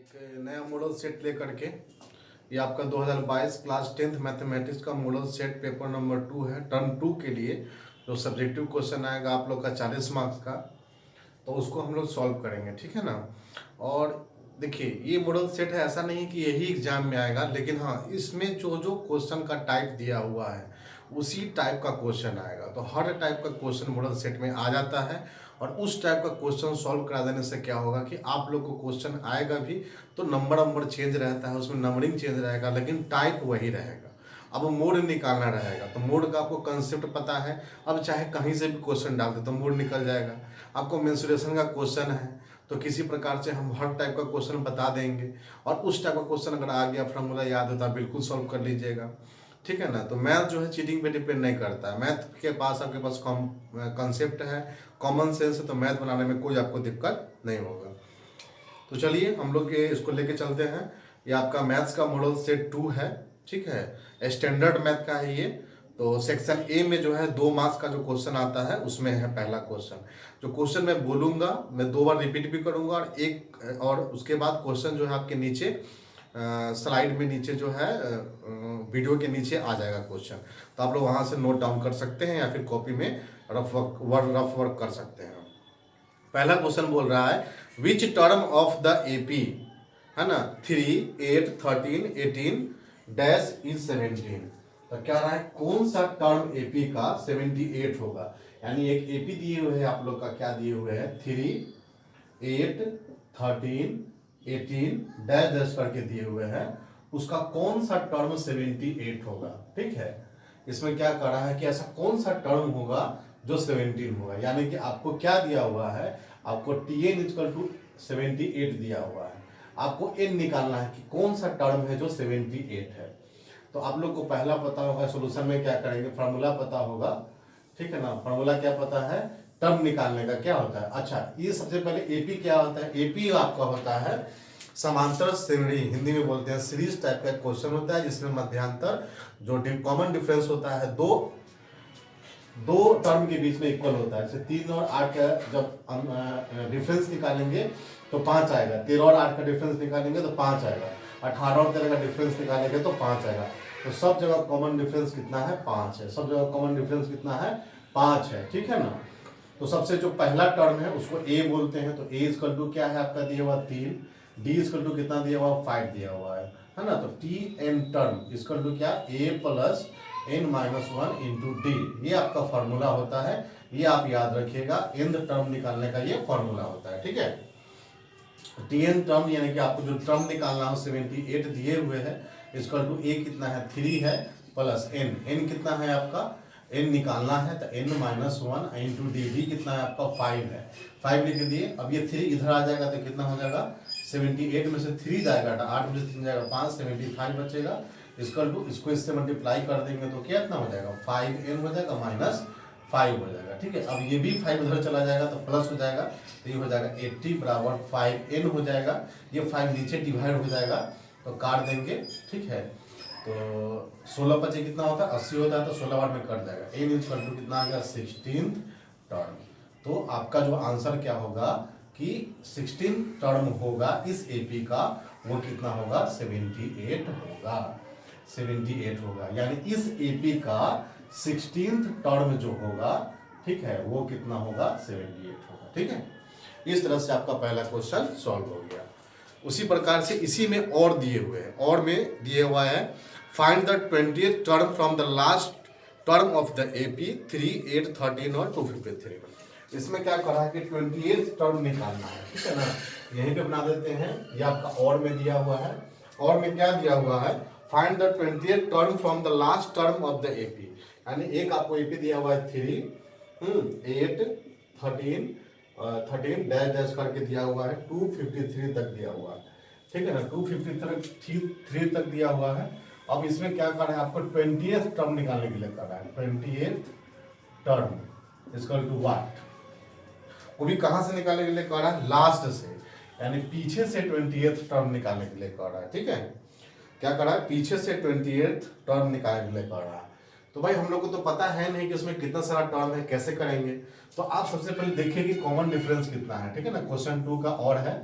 एक नया model set लेकर के ये आपका 2022 क्लास 10th मैथमेटिक्स का मॉडल सेट पेपर नंबर 2 है। टर्म 2 के लिए जो सब्जेक्टिव क्वेश्चन आएगा आप लोग का 40 मार्क्स का, तो उसको हम लोग सॉल्व करेंगे, ठीक है ना। और देखिए ये मॉडल सेट है, ऐसा नहीं कि यही एग्जाम में आएगा, लेकिन हाँ इसमें जो जो क्वेश्चन का टाइप दिया हुआ है उसी टाइप का क्वेश्चन आएगा। तो हर टाइप का क्वेश्चन मॉडल सेट में आ जाता है और उस टाइप का क्वेश्चन सॉल्व करा देने से क्या होगा कि आप लोग को क्वेश्चन आएगा भी तो नंबर चेंज रहता है, उसमें नंबरिंग चेंज रहेगा लेकिन टाइप वही रहेगा। अब मोड निकालना रहेगा तो मोड का आपको कंसेप्ट पता है, अब चाहे कहीं से भी क्वेश्चन डाल दे तो मोड निकल जाएगा। आपको मेंसुरेशन का क्वेश्चन है तो किसी प्रकार से हम हर टाइप का क्वेश्चन बता देंगे और उस टाइप का क्वेश्चन अगर आ गया, फॉर्मूला याद होता है, बिल्कुल सॉल्व कर लीजिएगा, ठीक है ना। तो मैथ जो है चीटिंग पे डिपेंड नहीं करता है। मैथ के पास आपके पास कॉन्सेप्ट है, कॉमन सेंस है, तो मैथ बनाने में कोई आपको दिक्कत नहीं होगा। तो चलिए हम लोग इसको लेके चलते हैं। ये आपका मैथ्स का मॉडल सेट 2 है, ठीक है, स्टैंडर्ड मैथ का है ये। तो सेक्शन ए में जो है 2 मार्क्स का जो क्वेश्चन आता है उसमें है पहला क्वेश्चन। जो क्वेश्चन मैं बोलूँगा मैं 2 बार रिपीट भी करूँगा और उसके बाद क्वेश्चन जो है आपके नीचे स्लाइड में नीचे जो है वीडियो के नीचे आ जाएगा क्वेश्चन, तो आप लोग वहाँ से नोट डाउन कर सकते हैं या फिर कॉपी में रफ वर्क कर सकते हैं। पहला क्वेश्चन बोल रहा है which term of the AP, है ना, 3, 8, 13, 18 डैश इज 17। तो क्या रहा है, कौन सा टर्म एपी का 78 होगा। यानी एक एपी दिए हुए हैं आप लोग का, क्या दिए हुए हैं, 3, 8, 13, 18 डैश डैश करके दिए हुए हैं, उसका कौन सा टर्म 78 होगा। ठीक है, इसमें क्या कर रहा है कि ऐसा कौन सा टर्म होगा जो 17 होगा। यानी कि आपको क्या दिया हुआ है, आपको tn इक्वल टू 78 दिया हुआ है, आपको n निकालना है कि कौन सा टर्म है जो 78 है। तो आप लोग को पहला पता होगा, सोल्यूशन में क्या करेंगे, फार्मूला पता होगा, ठीक है ना। फार्मूला क्या पता है, टर्म निकालने का क्या होता है। अच्छा, ये सबसे पहले एपी क्या होता है, एपी आपका होता है समांतर श्रेणी, हिंदी में बोलते हैं सीरीज टाइप का क्वेश्चन होता है जिसमें मध्यांतर जो कॉमन डिफरेंस होता है दो टर्म के बीच में इक्वल होता है। जैसे 3 और 8 का जब हम डिफरेंस निकालेंगे तो 5 आएगा, 13 और 8 का डिफरेंस निकालेंगे तो 5 आएगा, 18 और 13 का डिफरेंस निकालेंगे तो 5 आएगा। तो सब जगह कॉमन डिफरेंस कितना है, 5 है। सब जगह कॉमन डिफरेंस कितना है, 5 है, ठीक है ना। तो सबसे जो पहला टर्म है उसको ए बोलते हैं। तो ए इक्वल टू क्या है आपका दिया हुआ 3, डी इक्वल टू कितना दिया हुआ 5 दिया हुआ है ना। तो T N term equal to क्या, A plus n minus 1 into D, ये आपका फॉर्मूला होता है, ये आप याद रखिएगा। nth टर्म निकालने का ये फॉर्मूला होता है, ठीक है। tn टर्म यानी कि आपको जो टर्म निकालना हो 78 दिए हुए है, इक्वल टू a कितना है 3 है प्लस n कितना है आपका, n निकालना है तो n माइनस 1 इंटू डी कितना है आपका 5 है, 5 लिख दिए। अब ये 3 इधर आ जाएगा तो कितना हो जाएगा, 78 में से 3 जाएगा, 8 में से 3 जाएगा 5, 75 बचेगा। इक्वल टू इसको इससे मल्टीप्लाई कर देंगे तो क्या इतना हो जाएगा, 5n हो जाएगा माइनस 5 हो जाएगा, ठीक है। अब ये भी 5 उधर चला जाएगा तो प्लस हो जाएगा, तो ये हो जाएगा 80 बराबर 5n हो जाएगा। ये 5 नीचे डिवाइड हो जाएगा तो काट देंगे, ठीक है। तो 16 बचे कितना होता है, 80 होता है, तो 16 बार में कट जाएगा। n इक्वल टू कितना आ गया, 16th टर्म। तो आपका जो आंसर क्या होगा कि 16 टर्म होगा इस एपी का, वो कितना होगा, 78 होगा, 78 होगा। यानी इस एपी का 16th टर्म जो होगा, ठीक है, वो कितना होगा, 78 होगा, ठीक है। इस तरह से आपका पहला क्वेश्चन सॉल्व हो गया। उसी प्रकार से इसी में और दिए हुए हैं, और में दिए हुआ है find the 20th term from the last term of the AP 3, 8, 13 और 253। इसमें क्या करा है कि 20th टर्म निकालना है, ठीक है ना। यहीं पे बना देते हैं, ये आपका और में दिया हुआ है। और में क्या दिया हुआ है, find the 20th term from the last term of the AP. यानी एक आपको एपी दिया हुआ है 3, 8, 13 डैश डैश करके दिया हुआ है, 253 तक दिया हुआ है, ठीक है ना। 253 तक दिया हुआ है। अब इसमें क्या कर रहा है, आपको 20th टर्म निकालने के लिए कर रहा है। 20th term equal to what, वो भी कहां से निकालने के लिए कर रहा है, लास्ट से, यानी पीछे से 20th टर्म निकालने के लिए कर रहा है, ठीक है। क्या कर रहा है, पीछे से 20th टर्म निकालने के लिए कर रहा है। तो भाई हम लोग को तो पता है नहीं कि उसमें कितना सारा टर्म है, कैसे करेंगे। तो आप सबसे पहले देखिए कि कॉमन डिफरेंस कितना है, ठीक है ना। क्वेश्चन 2 का और है,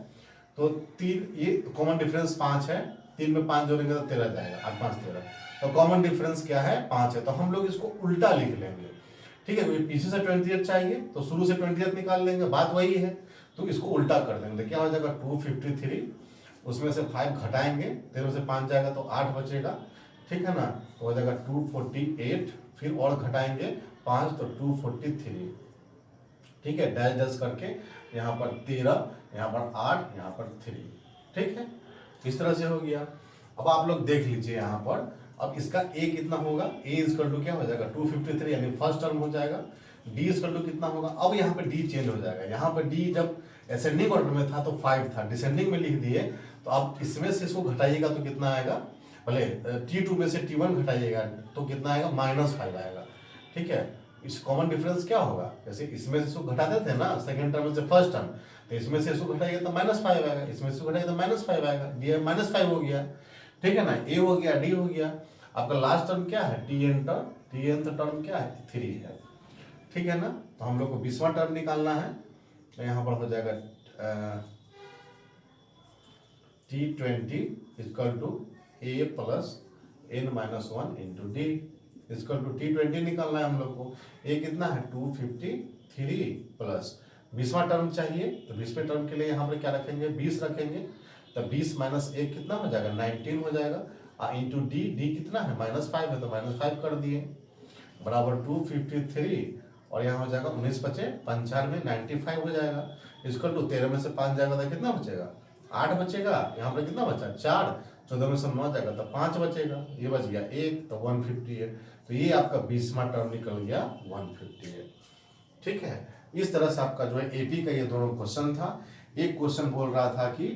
तो 3 ये कॉमन डिफरेंस 5 है, 3 में 5 जोड़ेंगे तो 13 जाएगा, 8 5 13। तो कॉमन डिफरेंस क्या है 5 है, तो हम लोग इसको उल्टा लिख लेंगे। ठीक है, क्योंकि पीछे से 28 चाहिए तो शुरू से 28 निकाल लेंगे, बात वही है। तो इसको उल्टा कर देंगे, क्या हो जाएगा 253, उसमें से 5 घटाएंगे, 13 से 5 जाएगा तो 8 बचेगा। ठीक है ना, तो हो जाएगा 248, फिर और घटाएंगे 5 तो 243। ठीक है, डैश डैश करके यहाँ पर 13, यहाँ पर 8, यहाँ पर 3। ठीक है, इस तरह से हो गया। अब आप लोग देख लीजिए यहाँ पर, अब इसका a कितना होगा, a इक्वल टू क्या हो जाएगा 253, यानी फर्स्ट टर्म हो जाएगा। d इक्वल टू कितना होगा, अब यहाँ पे d चेंज हो जाएगा, यहाँ पे d जब असेंडिंग ऑर्डर में था तो 5 था, डिसेंडिंग में लिख दिए, तो अब इसमें से इसको घटाइएगा तो कितना आएगा, भले T2 में से T1 घटाइएगा तो कितना आएगा -5 आएगा। ठीक है, इस कॉमन डिफरेंस क्या होगा, जैसे इसमें से इसको घटाते थे ना सेकंड टर्म से फर्स्ट टर्म, तो इसमें से इसको घटाइएगा तो -5 आएगा, इसमें से इसको घटाइएगा तो -5 आएगा, d -5 हो गया। ठीक है ना, a हो गया, d हो गया। आपका लास्ट टर्म क्या है, tnth टर्म क्या है 3 है। ठीक है ना, तो हम लोग को 20वां टर्म निकालना है, तो यहाँ पर हो जाएगा T20 equal to a plus n-1 into D equal to T20 निकालना है हम लोग को। a कितना है 253 प्लस 20वां टर्म चाहिए, तो 20वें टर्म के लिए यहाँ पर क्या रखेंगे 20 रखेंगे, तो 20 माइनस 1 कितना हो जाएगा 19 हो जाएगा, इंटू डी, डी कितना है -5 है तो -5 कर दिए, बराबर 253, और यहाँ हो जाएगा 19 बचे 95, 95 हो जाएगा, इक्वल टू 13 में से 5 जाएगा तो कितना बचेगा 8 बचेगा, यहाँ पर कितना बचा 4, 14 में से 9 जाएगा तो 5 बचेगा, ये बच गया 1, तो 158। तो ये आपका 20वां टर्म निकल गया 158। ठीक है, इस तरह से आपका जो है एपी का ये दोनों क्वेश्चन था। एक क्वेश्चन बोल रहा था कि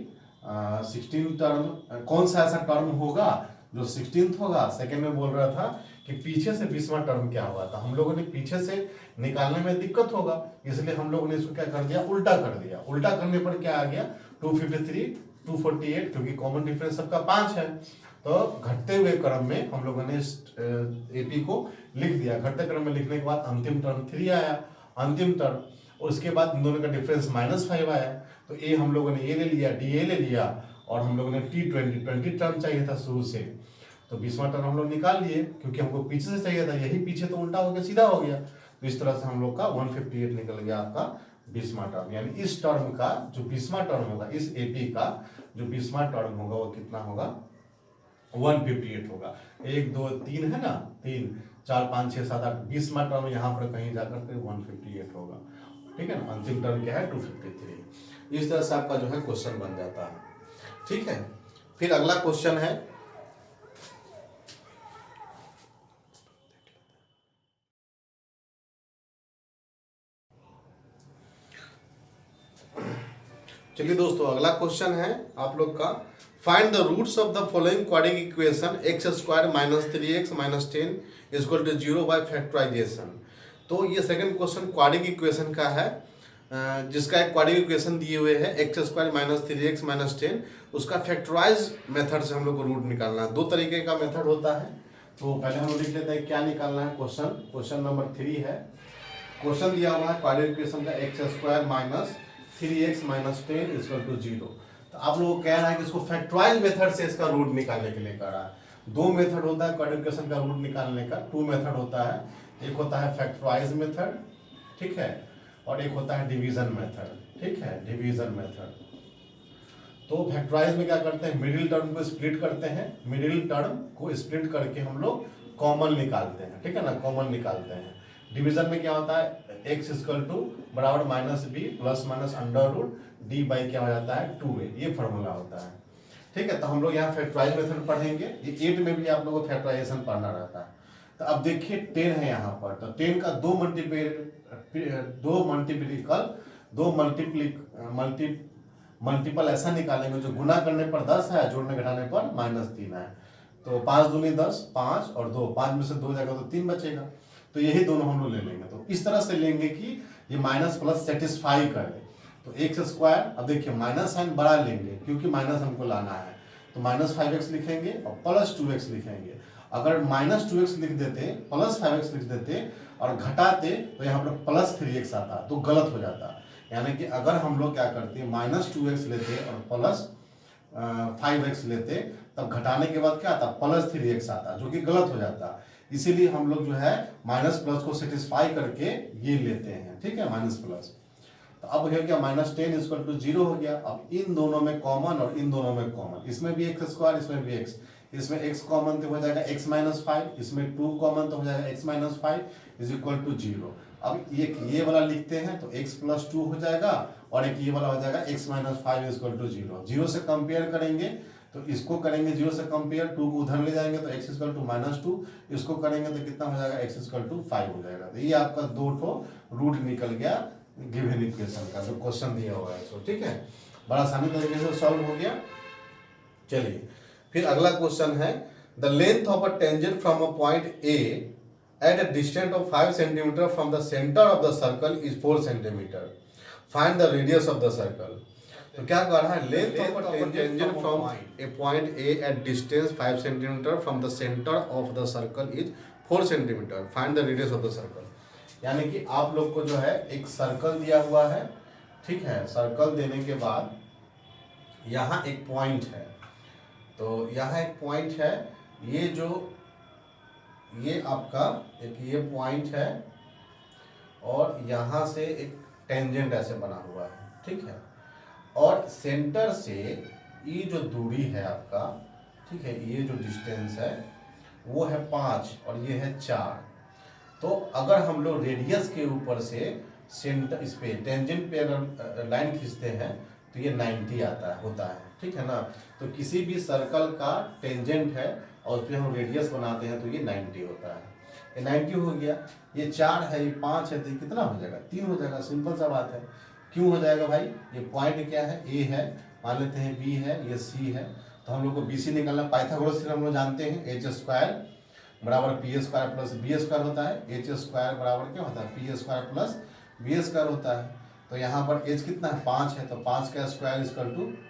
16 टर्म कौन सा ऐसा टर्म होगा जो 16th होगा, सेकंड में बोल रहा था कि पीछे से 20वां टर्म क्या हुआ था। हम लोगों ने पीछे से निकालने में दिक्कत होगा, इसलिए हम लोगों ने इसको क्या कर दिया उल्टा कर दिया। उल्टा करने पर क्या आ गया 253, 248, क्योंकि कॉमन डिफरेंस सबका 5 है, तो घटते हुए क्रम में हम लोगों ने एपी को लिख दिया। घटते क्रम में लिखने के बाद अंतिम टर्म 3 आया, अंतिम टर्म, और उसके बाद इन दोनों का डिफरेंस -5 आया, तो ए हम लोगों ने ये ले लिया, डी ए ले लिया, और हम लोगों ने T20 टर्म चाहिए था शुरू से, तो 20वां टर्म हम लोग निकाल लिए, क्योंकि हमको पीछे से चाहिए था, यही पीछे तो उल्टा हो गया सीधा हो गया, तो इस तरह से हम लोग का 158 निकल गया आपका 20वां टर्म। यानी इस टर्म का जो 20वां टर्म होगा, इस एपी का जो 20वां टर्म होगा वो कितना होगा 158 होगा। 1 2 3 है ना, 3 4 5 6 7 8, 20वां टर्म यहाँ पर कहीं जाकर के 158 होगा। ठीक है ना, अंतिम टर्म क्या है 253। इस तरह से आपका जो है क्वेश्चन बन जाता है। ठीक है, फिर अगला क्वेश्चन है, चलिए दोस्तों अगला क्वेश्चन है आप लोग का, find the roots of the following quadratic equation x² - 3x - 10 equal to 0 by factorisation. तो ये सेकंड क्वेश्चन क्वाड्रेटिक इक्वेशन का है, जिसका एक क्वाड्रेटिक इक्वेशन दिए हुए है x² - 3x - 10, उसका फैक्टराइज मेथड से हम लोग को रूट निकालना है। दो तरीके का मेथड होता है, तो पहले हम लोग लिख लेते हैं क्या निकालना है। क्वेश्चन नंबर 3 है, क्वेश्चन दिया हुआ है क्वाड्रेटिक इक्वेशन का x² - 3x - 10 इक्वल टू 0। तो आप लोगों को कह रहा है कि इसको फैक्टराइज मेथड से इसका रूट निकालने के लिए कह रहा है। दो मेथड होता है क्वाड्रेटिक इक्वेशन का रूट निकालने का, 2 मेथड होता है, एक होता है फैक्टराइज मेथड, ठीक है, और एक होता है डिवीजन मेथड। ठीक है, डिवीजन मेथड। तो फैक्टराइज में क्या करते हैं, मिडिल टर्म को स्प्लिट करते हैं, मिडिल टर्म को स्प्लिट करके हम लोग कॉमन निकालते हैं। ठीक है ना, कॉमन निकालते हैं। डिवीजन में क्या होता है x इक्वल टू बराबर -b plus minus under root d by क्या हो जाता है 2a, ये फॉर्मूला होता है। ठीक है, तो हम लोग यहाँ फैक्टराइज मेथड पढ़ेंगे, ये 8 में भी आप लोगों को फैक्टराइजेशन पढ़ना रहता है। तो अब देखिए 10 है यहाँ पर, तो 10 का मल्टीपल ऐसा निकालेंगे जो गुना करने पर 10 है, जोड़ने घटाने पर -3 है। तो 5 दूनी 10, 5 और 2, 5 में से 2 जाएगा तो 3 बचेगा, तो यही दोनों हम लोग ले लेंगे। तो इस तरह से लेंगे कि ये माइनस प्लस सेटिस्फाई करे। तो x², अब देखिए माइनस साइन बड़ा लेंगे क्योंकि माइनस हमको लाना है, तो -5x लिखेंगे और +2x लिखेंगे। अगर -2x लिख देते, +5x लिख देते और घटाते तो यहाँ पर +3x आता, तो गलत हो जाता। यानी कि अगर हम लोग क्या करते -2x लेते और प्लस 5x लेते, तब घटाने के बाद क्या आता +3x आता, जो कि गलत हो जाता। इसीलिए हम लोग जो है माइनस प्लस को सेटिस्फाई करके ये लेते हैं, ठीक है, माइनस प्लस। तो अब हो गया -10 = 0 हो गया। अब इन दोनों में कॉमन और इन दोनों में कॉमन, इसमें भी x², इसमें भी x, इसमें x कॉमन तो हो जाएगा x - 5, इसमें 2 कॉमन तो हो जाएगा x - 5 = 0। अब ये वाला लिखते हैं तो x + 2 हो जाएगा और एक ये वाला हो जाएगा x - 5 = 0। 0 से कंपेयर करेंगे तो इसको करेंगे 0 से कंपेयर, 2 को उधर ले जाएंगे तो x = -2, इसको करेंगे तो कितना हो जाएगा x = 5 हो जाएगा। तो ये आपका दो ठो रूट निकल गया गिवन इक्वेशन का, जो क्वेश्चन दिया हुआ है। सो ठीक है, बड़ा आसानी तरीके से सॉल्व हो गया। चलिए फिर अगला क्वेश्चन है, the length of a tangent from a point A at a distance of 5 centimetre from the centre of the circle is 4 centimetre, find the radius of the circle. तो क्या कह रहा है, length of a tangent from A point A at distance 5 centimetre from the centre of the circle is 4 centimetre, find the radius of the circle. यानी कि आप लोग को जो है एक सर्कल दिया हुआ है, ठीक है, सर्कल देने के बाद यहाँ एक पॉइंट है, तो यहाँ एक पॉइंट है, ये आपका एक ये पॉइंट है और यहाँ से एक टेंजेंट ऐसे बना हुआ है, ठीक है, और सेंटर से ये जो दूरी है आपका, ठीक है, ये जो डिस्टेंस है वो है 5 और ये है 4। तो अगर हम लोग रेडियस के ऊपर से सेंटर इस पे टेंजेंट पे अगर लाइन खींचते हैं तो ये 90 होता है, ठीक है ना। तो किसी भी सर्कल का टेंजेंट है और उस पर हम रेडियस बनाते हैं तो ये 90 होता है। ये 90 हो गया, ये 4 है, ये 5 है, तो ये कितना हो जाएगा, 3 हो जाएगा। सिंपल सा बात है। क्यों हो जाएगा भाई, ये पॉइंट क्या है, ए है, मान लेते हैं बी है, ये सी है, तो हम लोग को बी सी निकालना। पाइथागोरस थ्योरम हम लोग जानते हैं, h² बराबर p² प्लस b² होता है। h² बराबर क्या होता है, p² प्लस b² होता है। तो यहाँ पर h कितना है, 5 है, तो 5 का स्क्वायर =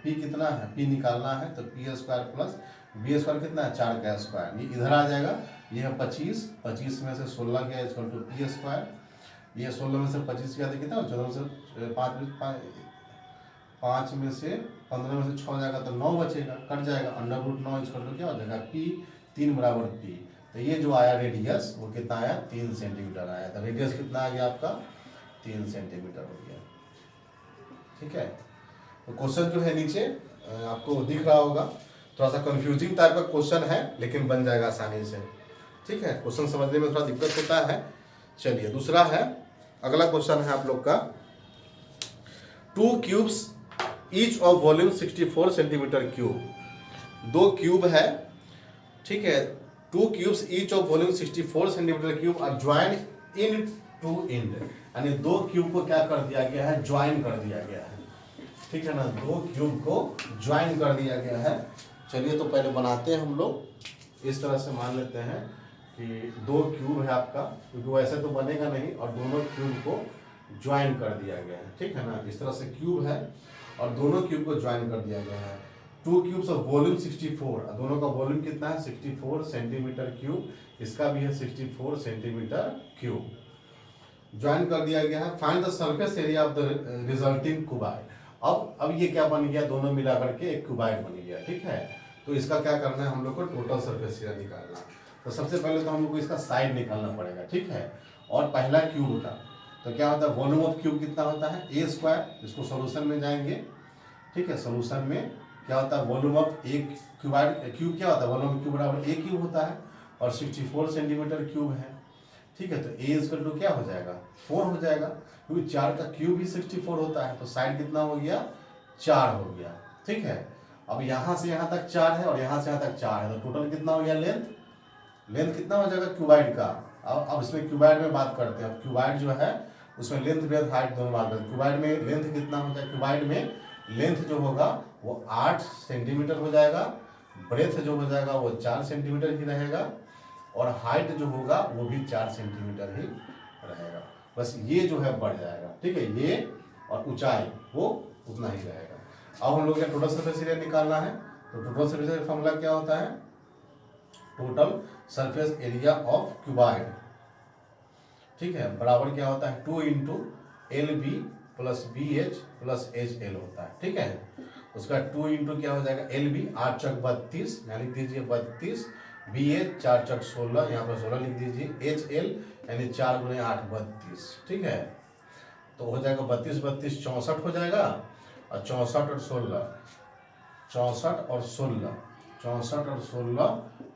p कितना है, p निकालना है, तो p² प्लस b² कितना है, 4 का स्क्वायर, ये इधर आ जाएगा। ये है 25, 25 में से 16 गया = p², ये 16 में से 25 गया तो कितना, 14 में से 5 में से 15 में से 6 जाएगा तो 9 बचेगा, कट जाएगा। √9 = क्या हो जाएगा, p, 3 बराबर p। तो ये जो आया रेडियस वो कितना आया, 3 सेंटीमीटर आया। तो रेडियस कितना आ गया आपका, 3 सेंटीमीटर हो गया, ठीक है। तो क्वेश्चन जो है नीचे आपको दिख रहा होगा, थोड़ा सा कंफ्यूजिंग टाइप का क्वेश्चन है लेकिन बन जाएगा आसानी से, ठीक है। क्वेश्चन समझने में थोड़ा दिक्कत होता है। चलिए दूसरा है, अगला क्वेश्चन है आप लोग का, 2 cubes each of volume 64 centimetre cube. 2 cube है, ठीक है, 2 cubes each of volume 64 centimetre cube are joined in to end, यानी 2 क्यूब को क्या कर दिया गया है, ज्वाइन कर दिया गया है, ठीक है ना। 2 क्यूब को ज्वाइन कर दिया गया है। चलिए तो पहले बनाते हैं हम लोग। इस तरह से मान लेते हैं कि 2 क्यूब है आपका, क्योंकि वैसे तो बनेगा नहीं, और दोनों क्यूब को ज्वाइन कर दिया गया है, ठीक है ना। इस तरह से क्यूब है और दोनों क्यूब को ज्वाइन कर दिया गया है। 2 क्यूब्स ऑफ वॉल्यूम 64, दोनों का वॉल्यूम कितना है, 64 सेंटीमीटर क्यूब, इसका भी है 64 सेंटीमीटर क्यूब, ज्वाइन कर दिया गया है। Find the surface area of the resulting cuboid. अब ये क्या बन गया, दोनों मिलाकर के एक क्यूबाइड बन गया, ठीक है। तो इसका क्या करना है, हम लोग को टोटल सरफेस एरिया निकालना। तो सबसे पहले तो हम लोग को इसका साइड निकालना पड़ेगा, ठीक है। और पहला क्यूब का तो क्या होता है, वॉल्यूम ऑफ क्यूब कितना होता है, a²। इसको सोल्यूशन में जाएंगे, ठीक है। सोल्यूशन में क्या होता है, वॉल्यूम ऑफ एक क्यूबाइड, क्यूब क्या होता है, वॉल्यूम ऑफ क्यूब बराबर a क्यूब होता है और 64 सेंटीमीटर क्यूब है, ठीक है। तो a क्या हो जाएगा, 4 हो जाएगा, क्योंकि 4 का क्यूब ही 64 होता है। तो साइड कितना हो गया, 4 हो गया, ठीक है। अब यहाँ से यहाँ तक 4 है और यहाँ से यहाँ तक 4 है, तो टोटल कितना हो गया, लेंथ कितना हो जाएगा क्यूबाइड का। अब इसमें क्यूबाइड में बात करते हैं। अब क्यूबाइड जो है उसमें लेंथ ब्रेथ हाइट दोनों बात करते हैं। क्यूबाइड में लेंथ कितना हो जाएगा, क्यूबाइड में लेंथ जो होगा वो 8 सेंटीमीटर हो जाएगा, ब्रेथ जो हो जाएगा वो 4 सेंटीमीटर ही रहेगा, और हाइट जो होगा वो भी 4 सेंटीमीटर ही रहेगा। बस ये जो है बढ़ जाएगा, ठीक है, ये और ऊंचाई वो उतना ही रहेगा। अब हम लोग टोटल सरफेस एरिया निकालना है। तो टोटल सरफेस एरिया फॉर्मूला क्या होता है, total surface area of cuboid, ठीक है, बराबर क्या होता है, 2 × LB plus B H plus H L होता है, ठीक है। उसका 2 इंटू क्या हो जाएगा एल बी, 8 चौक 32, यहाँ लिख दीजिए 32, बी एच 4 चौक 16, यहाँ पर 16 लिख दीजिए, एच एल यानी 4 गुणे 8 32, ठीक है। तो हो जाएगा 32 32 64 हो जाएगा, और 64 और 16 64 और 16 64 और 16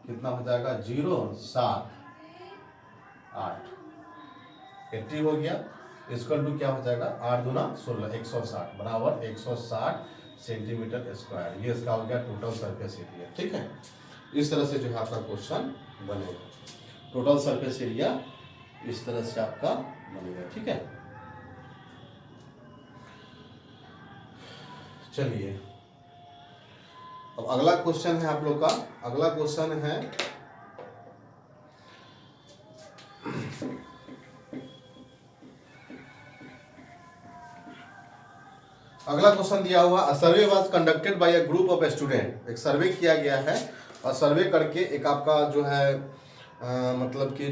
कितना हो जाएगा 0 7 8 80 हो गया। इसका टू क्या हो जाएगा 8 दूना 16 160 बराबर 160 सेंटीमीटर स्क्वायर। ये इसका हो गया टोटल सरफेस एरिया, ठीक है। इस तरह से जो है आपका क्वेश्चन बनेगा, टोटल सरफेस एरिया इस तरह से आपका बनेगा, ठीक है। चलिए अब अगला क्वेश्चन है आप लोग का, अगला क्वेश्चन है अगला क्वेश्चन दिया हुआ, सर्वे was conducted by a group of student. एक सर्वे किया गया है और सर्वे करके एक आपका जो है मतलब कि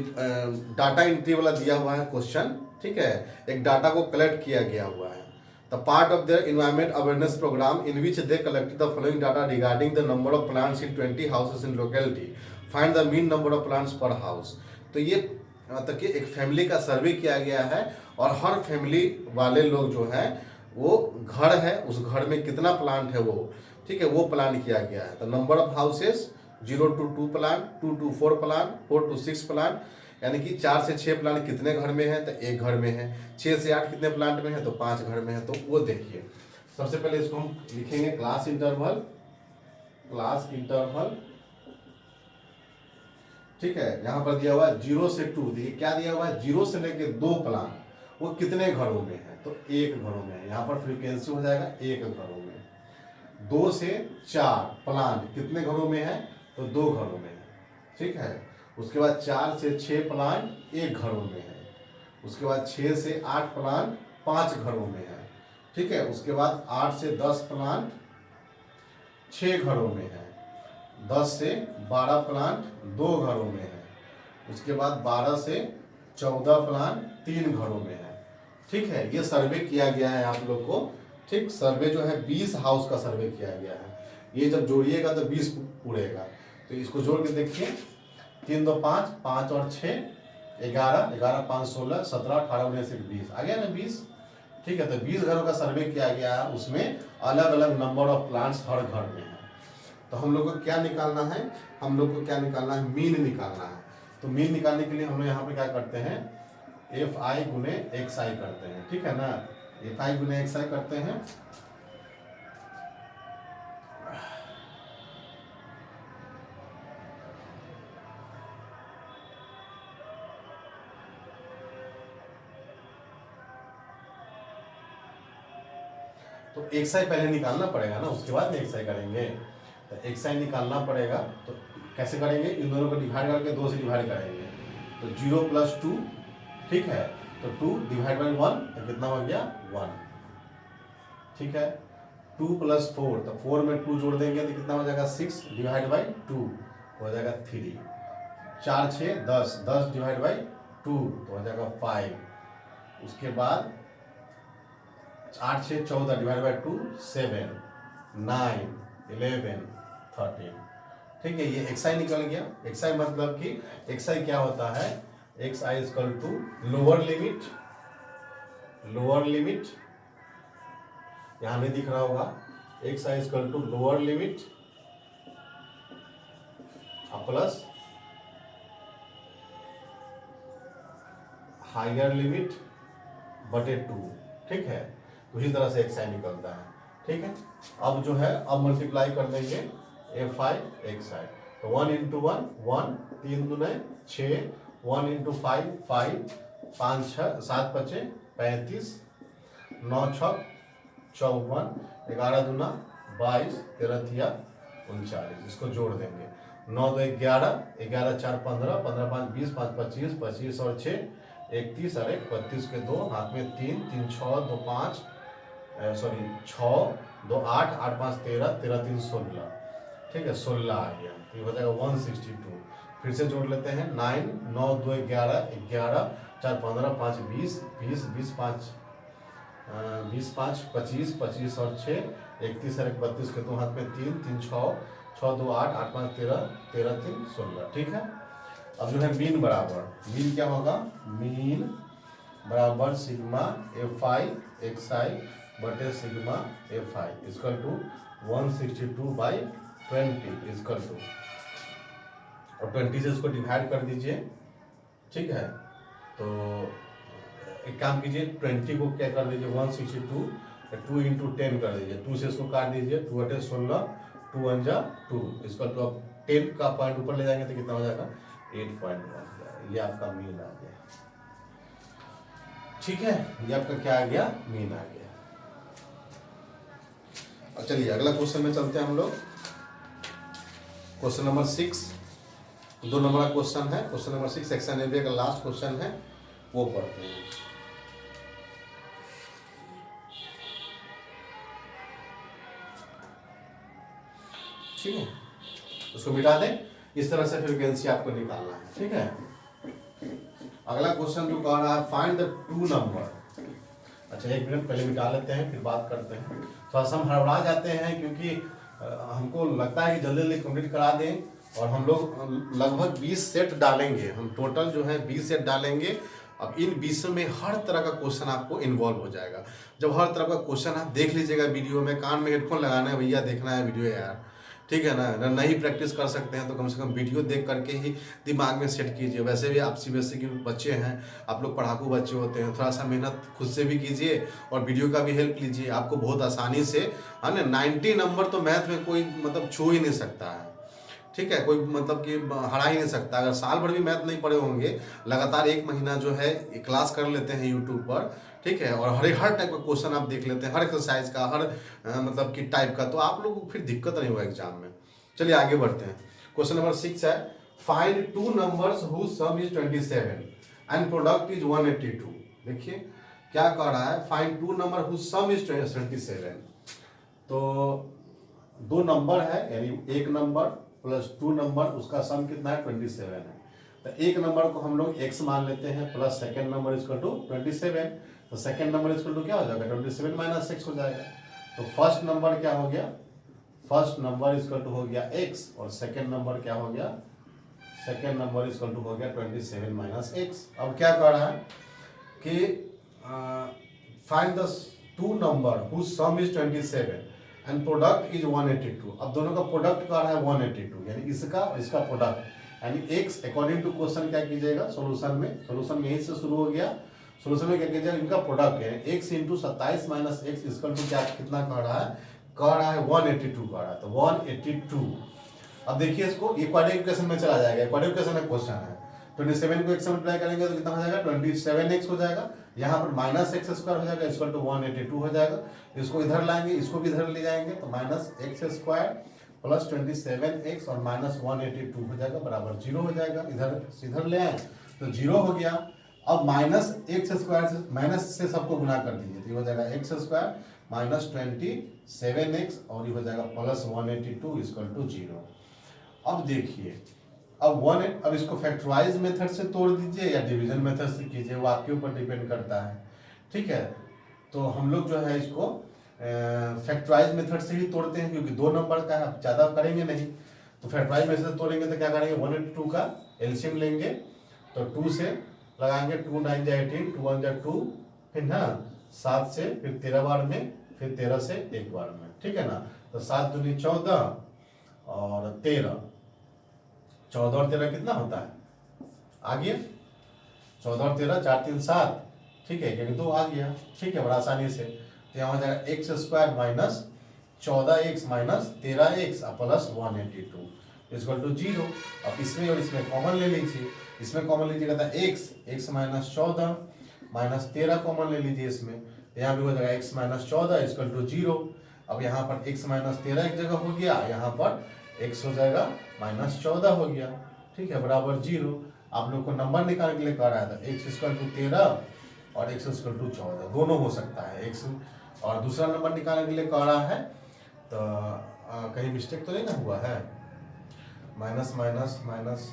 डाटा एंट्री वाला दिया हुआ है क्वेश्चन, ठीक है। एक डाटा को कलेक्ट किया गया हुआ है। The part of their environment awareness programme in which they collected the following data regarding the number of plants in 20 houses in locality, find the mean number of plants per house. तो ये तक कि एक family का सर्वे किया गया है और हर फैमिली वाले लोग जो है वो घर है, उस घर में कितना प्लांट है वो, ठीक है, वो प्लान किया गया है। तो number of houses 0 to 2 plant, 2 to 4 plant, 4 to 6 plant, यानी कि 4 से 6 प्लांट कितने घर में है, तो एक घर में है। 6 से 8 कितने प्लांट में है, तो 5 घर में है। तो वो देखिए, सबसे पहले इसको हम लिखेंगे क्लास इंटरवल, क्लास इंटरवल, ठीक है। यहाँ पर दिया हुआ है 0 से 2, देखिए क्या दिया हुआ है 0 से लेके 2 प्लांट, वो कितने घरों में है, तो एक घरों में है। यहाँ पर फ्रीक्वेंसी हो जाएगा एक घरों में। 2 से 4 प्लांट कितने घरों में है, तो 2 घरों में है, ठीक है। उसके बाद 4 से 6 प्लांट एक घरों में है। उसके बाद 6 से 8 प्लांट 5 घरों में है, ठीक है। उसके बाद 8 से 10 प्लांट 6 घरों में है। 10 से 12 प्लांट 2 घरों में है। उसके बाद 12 से 14 प्लांट 3 घरों में है, ठीक है। ये सर्वे किया गया है आप लोग को, ठीक। सर्वे जो है 20 हाउस का सर्वे किया गया है। ये जब जोड़िएगा तो 20 पूरेगा। तो इसको जोड़ के देखिए, 3 2 5, 5 और 6 11, 11 5 16, 17 18 19 20 आ गया ना 20, ठीक है। तो 20 घरों का सर्वे किया गया है, उसमें अलग अलग नंबर ऑफ प्लांट्स हर घर में है। तो हम लोग को क्या निकालना है, हम लोग को क्या निकालना है, मीन निकालना है। तो मीन निकालने के लिए हम लोग यहाँ पे क्या करते हैं, एफ आई गुने एक्स आई करते हैं, ठीक है ना। एफ आई गुने एक्स आई करते हैं, तो एक्स आई पहले निकालना पड़ेगा ना, उसके बाद में एक्स आई करेंगे। तो एक्स आई निकालना पड़ेगा, तो कैसे करेंगे, इन दोनों को डिवाइड करके 2 से डिवाइड करेंगे। तो 0 + 2, ठीक है। तो 2 डिवाइड बाई 1 तो कितना हो गया 1, ठीक है। 2 + 4, तो 4 में 2 जोड़ देंगे तो कितना हो जाएगा 6 डिवाइड बाई 2 हो जाएगा 3। 4 6 10, 10 डिवाइड बाई 2 तो हो जाएगा 5। उसके बाद 8 6 14 डिवाइड बाई 2 7 9 11 13, ठीक है। ये एक्स आई निकल गया। एक्स आई मतलब कि एक्स आई क्या होता है, x I equal to lower limit, lower limit यहां में दिख रहा होगा, x I equal to lower limit plus higher limit बटे 2, ठीक है। तो इसी तरह से एक्स आई निकलता है, ठीक है। अब जो है अब मल्टीप्लाई कर देंगे एफ आई एक्स आई, तो 1 × 1 1, 3 दूने 6, 1 × 5 5, 5 6 7 5 35, 9 6 54, 11 दूना 22, 13 तिया 39। इसको जोड़ देंगे, 9 2 11, 11 4 15, 15 5 20, 5 25, 25 और 6 31 और 1 32 के 2 हाथ में 3 3 6 2 5 सॉरी 6 2 8 8 5 13, 13 3 16, ठीक है। 16 आ गया, तो ये हो जाएगा 162। फिर से जोड़ लेते हैं, 9 9 2 11, 11 4 15 5 20 20 20 5 20 5 25, 25 और 6 31 और 32 के 2 हाथ में 3 3 6 6 2 8 8 5 13 13 3 16। ठीक है। अब जो है मीन बराबर, मीन क्या होगा, मीन बराबर sigma F I x I बटे sigma F I equal to 162/20 equal to, और 20 से इसको डिवाइड कर दीजिए। ठीक है, तो एक काम कीजिए, 20 को क्या कर दीजिए 162 2 इंटू 10 कर दीजिए, 2 से इसको काट दीजिए, 2 अटे 16 2 1 जा 2 इसका तो अब 10 का पॉइंट ऊपर ले जाएंगे तो कितना हो जाएगा 8.1। ये आपका मीन आ गया। ठीक है, ये आपका क्या आ गया, मीन आ गया। अब चलिए अगला क्वेश्चन में चलते हैं हम लोग। क्वेश्चन नंबर 6 2 नंबर का क्वेश्चन है। क्वेश्चन नंबर 6 सेक्शन ए का लास्ट क्वेश्चन है, वो पढ़ते हैं। ठीक है, उसको मिटा दें। इस तरह से फ्रीक्वेंसी आपको निकालना है। ठीक है, अगला क्वेश्चन जो कह रहा है फाइंड द 2 नंबर। अच्छा एक मिनट पहले मिटा लेते हैं फिर बात करते हैं। थोड़ा सा हम हड़बड़ा जाते हैं क्योंकि हमको लगता है कि जल्दी जल्दी कंप्लीट करा दें, और हम लोग लगभग 20 सेट डालेंगे। हम टोटल जो है 20 सेट डालेंगे। अब इन 20 में हर तरह का क्वेश्चन आपको इन्वॉल्व हो जाएगा। जब हर तरह का क्वेश्चन आप देख लीजिएगा वीडियो में, कान में हेडफोन लगाना है भैया, देखना है वीडियो यार। ठीक है ना, नहीं प्रैक्टिस कर सकते हैं तो कम से कम वीडियो देख करके ही दिमाग में सेट कीजिए। वैसे भी आप सीबीएसई के बच्चे हैं, आप लोग पढ़ाकू बच्चे होते हैं, थोड़ा सा मेहनत खुद से भी कीजिए और वीडियो का भी हेल्प लीजिए। आपको बहुत आसानी से, है ना, 90 नंबर तो मैथ में कोई मतलब छू ही नहीं सकता है। ठीक है, कोई मतलब कि हरा ही नहीं सकता। अगर साल भर भी मैथ नहीं पढ़े होंगे, लगातार 1 महीना जो है क्लास कर लेते हैं यूट्यूब पर, ठीक है, और हर टाइप का क्वेश्चन आप देख लेते हैं, हर एक्सरसाइज का, हर मतलब कि टाइप का, तो आप लोगों को फिर दिक्कत नहीं होगा एग्जाम में। चलिए आगे बढ़ते हैं। क्वेश्चन नंबर 6 है find 2 numbers whose sum is 27 and product is 182। देखिए क्या कह रहा है, find 2 number whose sum is 27। तो 2 नंबर है, यानी एक नंबर प्लस 2 नंबर, उसका सम कितना है 27 है। तो एक नंबर को हम लोग x मान लेते हैं, plus second number equal to 27। तो सेकेंड नंबर इक्वल टू क्या हो जाएगा 27 माइनस 6 हो जाएगा। तो फर्स्ट नंबर क्या हो गया, फर्स्ट नंबर इक्वल टू हो गया x, और सेकेंड नंबर क्या हो गया, सेकेंड नंबर इक्वल टू हो गया 27 माइनस x। अब क्या कर रहा है कि find the 2 number whose sum is 27 and product is 182। अब दोनों का प्रोडक्ट कर रहा है 182, यानी इसका और इसका प्रोडक्ट, यानी x अकॉर्डिंग टू क्वेश्चन क्या कीजिएगा, सॉल्यूशन में यही से शुरू हो गया। सॉल्यूशन में क्या कीजिएगा, इनका प्रोडक्ट है x into 27 minus x equal to क्या कितना कह रहा है 182 कह रहा है। तो 182। अब देखिए इसको क्वाड्रेटिक इक्वेशन में चला जाएगा। क्वाड्रेटिक इक्वेशन में क्वेश्चन है 27 को x से मल्टीप्लाई करेंगे तो कितना हो जाएगा 27x हो जाएगा। यहाँ पर माइनस एक्स स्क्वायर हो जाएगा इक्वल टू 182 हो जाएगा। इसको इधर लाएंगे, इसको भी इधर ले जाएंगे, तो minus x square plus 27x और माइनस 182 हो जाएगा बराबर 0 हो जाएगा। इधर ले आए तो 0 हो गया। अब माइनस एक्स स्क्वायर से माइनस से सबको गुना कर दीजिए, तो ये हो जाएगा एक्स स्क्वायर माइनस 27x और ये हो जाएगा प्लस 182 इक्वल टू 0। अब देखिए अब इसको फैक्टराइज मेथड से तोड़ दीजिए या डिवीजन मेथड से कीजिए, वो आपके ऊपर डिपेंड करता है। ठीक है, तो हम लोग जो है इसको फैक्टराइज मेथड से ही तोड़ते हैं, क्योंकि 2 नंबर का है, ज़्यादा करेंगे नहीं। तो फैक्टराइज मेथड से तोड़ेंगे तो क्या करेंगे 182 का एलसीएम लेंगे, तो 2 से लगाएंगे, 2 9 जा 18, 2 1 जा 2, फिर ना 7 से, फिर 13 बार में, फिर 13 से 1 बार में। ठीक है ना, तो 7 दूनी 14 और 13, 14 और 13 कितना होता है, आ गया 14 और 13 4 3 7। ठीक है, क्योंकि 2 आ गया। ठीक है, बड़ा आसानी से। तो यहाँ हो जाएगा x square minus 14x minus 13x plus 182 equal to 0। अब इसमें और इसमें कॉमन ले लीजिए, इसमें कॉमन लीजिएगा था x माइनस 14 माइनस 13 कॉमन ले लीजिए इसमें, यहाँ भी हो जाएगा x माइनस 14 इक्वल टू 0। अब यहाँ पर x माइनस 13 एक जगह हो गया, यहाँ पर x हो जाएगा माइनस 14 हो गया। ठीक है, बराबर 0। आप लोग को नंबर निकालने के लिए कह रहा था x इक्वल टू 13 और x इक्वल टू 14, दोनों हो सकता है x, और दूसरा नंबर निकालने के लिए कह रहा है, तो कहीं मिस्टेक तो नहीं ना हुआ है, माइनस माइनस माइनस।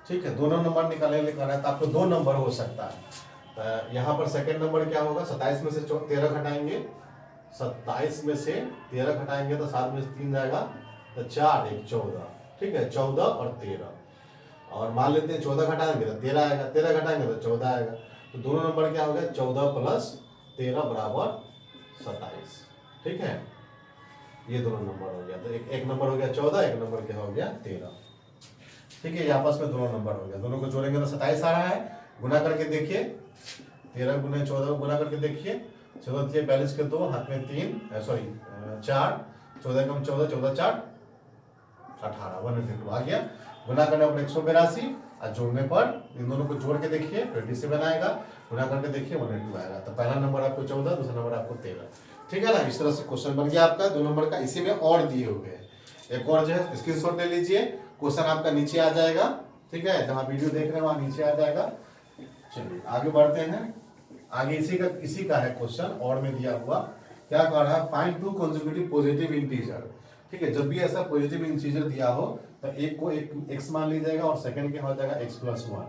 ठीक है, दोनों नंबर निकालने के लिए कह रहा है, तो आपको 2 नंबर हो सकता है। यहाँ पर सेकंड नंबर क्या होगा, 27 में से 13 घटाएंगे, 27 में से 13 घटाएंगे तो 7 में से 3 जाएगा, तो 4 1 14, ठीक है, 14 और 13। और मान लेते हैं 14 घटाएंगे तो 13 आएगा, 13 घटाएंगे तो 14 आएगा। तो दोनों नंबर क्या हो गया, 14 प्लस 13 बराबर 27, ठीक है। ये दोनों नंबर हो गया, तो एक नंबर हो गया 14, एक नंबर क्या हो गया 13, ठीक है। ये आपस में दोनों नंबर हो गया, दोनों को जोड़ेंगे तो 27 आ रहा है। गुना करके देखिए, 13 गुने 14 को गुना करके देखिए, 14 42 के 2, हाथ में 3 सॉरी 4, 14 कम 14, 14 4 18, 102 आ गया। गुना करने पर 182 और जोड़ने पर इन दोनों को जोड़ के देखिए 27 आएगा, गुना करके देखिए 102 आएगा। तो पहला नंबर आपको 14, दूसरा नंबर आपको 13, ठीक है ना। इस तरह से क्वेश्चन बन गया आपका 2 नंबर का। इसी में और दिए हुए हैं, एक और जो है स्क्रीनशॉट ले लीजिए, क्वेश्चन आपका नीचे आ जाएगा, ठीक है, जहाँ वीडियो देख रहे हैं वहाँ नीचे आ जाएगा। चलिए आगे बढ़ते हैं, आगे इसी का है क्वेश्चन और में दिया हुआ, क्या कह रहा है, फाइंड 2 कंसेक्यूटिव पॉजिटिव इंटीजर, ठीक है। जब भी ऐसा पॉजिटिव इंटीजर दिया हो तो एक को एक x मान ली जाएगा और सेकंड क्या हो जाएगा x + 1।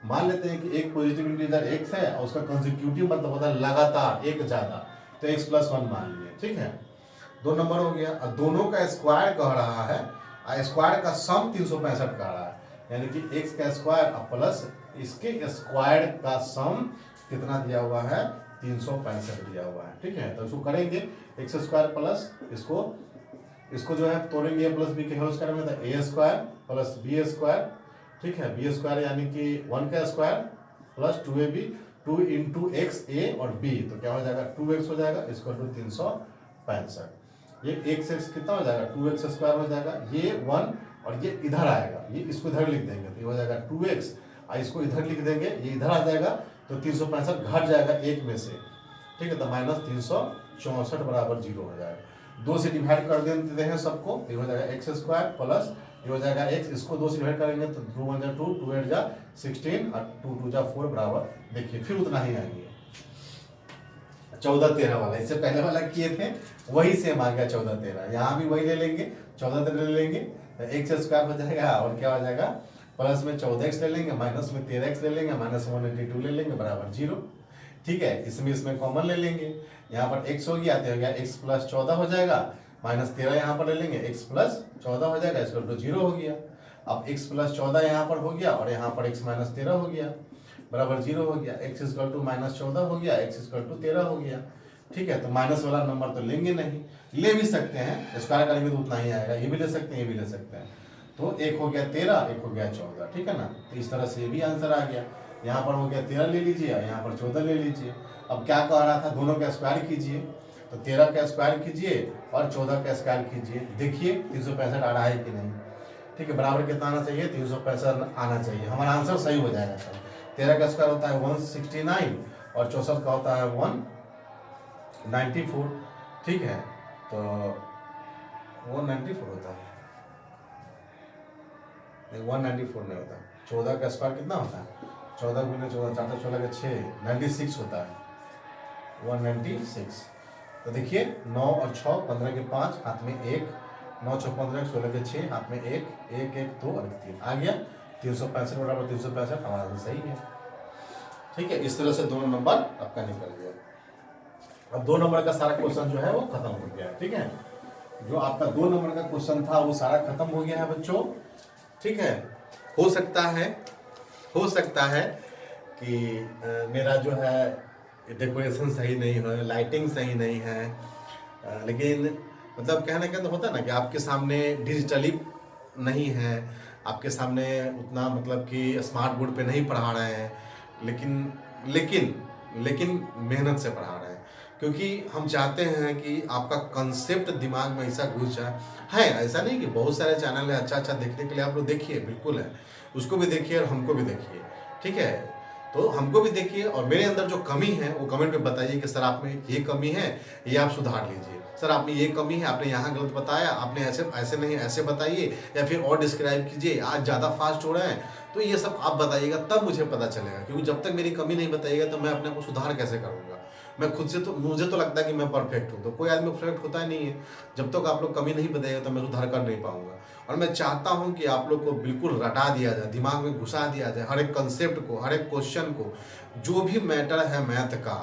मान लेते हैं कि एक पॉजिटिव इंटीजर x है और उसका कंसेक्यूटिव मतलब होता है लगातार एक ज्यादा, तो x + 1 मान लिए, ठीक है। 2 नंबर हो गया। और दोनों का स्क्वायर कह रहा है, स्क्वायर का सम 365 कह रहा है, यानी कि x का स्क्वायर प्लस इसके स्क्वायर का सम कितना दिया हुआ है, 365 दिया हुआ है, ठीक है। तो इसको करेंगे x² प्लस इसको जो है तोड़ेंगे a + b के होल स्क्वायर में, तो a² प्लस b², ठीक है, b² यानी कि 1 का square plus 2ab, 2 × x a और b, तो क्या हो जाएगा 2x हो जाएगा, इसको 365। ये x कितना हो जाएगा, 2x² हो जाएगा, ये 1 और ये इधर आएगा, ये इसको इधर लिख देंगे तो ये हो जाएगा 2x, और इसको इधर लिख देंगे, ये इधर आ जाएगा, तो 365 घट जाएगा एक में से, ठीक है, तो -364 बराबर 0 हो जाएगा। 2 से डिवाइड कर देते हैं सबको, ये हो जाएगा x² प्लस ये हो जाएगा x, इसको 2 से डिवाइड करेंगे तो 2 1 2, 2 8 16 और 2 2 4 बराबर, देखिए फिर उतना ही आएंगे। 14 13 वाला, इससे पहले वाला किए थे वही सेम आ गया 14 13, यहाँ भी वही ले लेंगे, 14 13 ले लेंगे, x² हो जाएगा और क्या हो जाएगा, प्लस में 14x ले लेंगे, माइनस में 13x ले लेंगे, -182 ले लेंगे बराबर 0, ठीक है। इसमें कॉमन ले लेंगे, यहाँ पर x हो गया तो हो गया x + 14 हो जाएगा, -13 यहाँ पर ले लेंगे, x + 14 हो जाएगा, इसको 0 हो गया। अब x + 14 यहाँ पर हो गया और यहाँ पर x - 13 हो गया बराबर 0 हो गया, x = -14 हो गया, x = 13 हो गया, ठीक है। तो माइनस वाला नंबर तो लेंगे नहीं, ले भी सकते हैं, स्क्वायर करेंगे तो उतना ही आएगा, ये भी ले सकते हैं, ये भी ले सकते हैं। तो एक हो गया 13, एक हो गया 14, ठीक है ना। तो इस तरह से ये भी आंसर आ गया। यहाँ पर हो गया 13 ले लीजिए और यहाँ पर 14 ले लीजिए। अब क्या कह रहा था, दोनों का स्क्वायर कीजिए, तो 13 का स्क्वायर कीजिए और 14 का स्क्वायर कीजिए, देखिए 365 आ रहा है कि नहीं, ठीक है। बराबर कितना आना चाहिए, 365 आना चाहिए, हमारा आंसर सही हो जाएगा। 13 का स्क्वायर होता है 169 और 64 का होता है 194, ठीक है। तो 194 होता है, 194 नहीं होता। 14 का स्क्वायर कितना होता है, 14 × 14 4 16 के 6 96 होता है, 196। तो देखिए 9 और 6 15 के 5 हाथ में 1, 9 6 15 16 के 6 हाथ में 1 1 1 2 और 3 आ गया, 365 बराबर 365, हमारा तो सही है, ठीक है। इस तरह से दोनों नंबर आपका निकल गया। अब 2 नंबर का सारा क्वेश्चन जो है वो खत्म हो गया, ठीक है। जो आपका 2 नंबर का क्वेश्चन था वो सारा खत्म हो गया है बच्चों, ठीक है। हो सकता है कि मेरा जो है डेकोरेशन सही नहीं हो, लाइटिंग सही नहीं है, लेकिन मतलब कहने का तो होता है ना कि आपके सामने डिजिटली नहीं है, आपके सामने उतना मतलब कि स्मार्ट बोर्ड पे नहीं पढ़ा रहे हैं, लेकिन मेहनत से पढ़ा रहे हैं, क्योंकि हम चाहते हैं कि आपका कंसेप्ट दिमाग में ऐसा घुस जाए। है ऐसा नहीं कि बहुत सारे चैनल है अच्छा देखने के लिए, आप लोग देखिए, बिल्कुल है, उसको भी देखिए और हमको भी देखिए, ठीक है। तो हमको भी देखिए और मेरे अंदर जो कमी है वो कमेंट में बताइए कि सर आप में ये कमी है, ये आप सुधार लीजिए, सर आप में ये कमी है, आपने यहाँ गलत बताया, आपने ऐसे नहीं ऐसे बताइए, या फिर और डिस्क्राइब कीजिए, आज ज़्यादा फास्ट हो रहे हैं, तो ये सब आप बताइएगा, तब मुझे पता चलेगा, क्योंकि जब तक मेरी कमी नहीं बताइएगा तो मैं अपने को सुधार कैसे करूँगा। मैं खुद से तो मुझे तो लगता है कि मैं परफेक्ट हूँ, तो कोई आदमी परफेक्ट होता ही नहीं है। जब तक आप लोग कमी नहीं बताइएगा तो मैं सुधार कर नहीं पाऊंगा। और मैं चाहता हूँ कि आप लोग को बिल्कुल रटा दिया जाए, दिमाग में घुसा दिया जाए हर एक कंसेप्ट को, हर एक क्वेश्चन को, जो भी मैटर है मैथ का,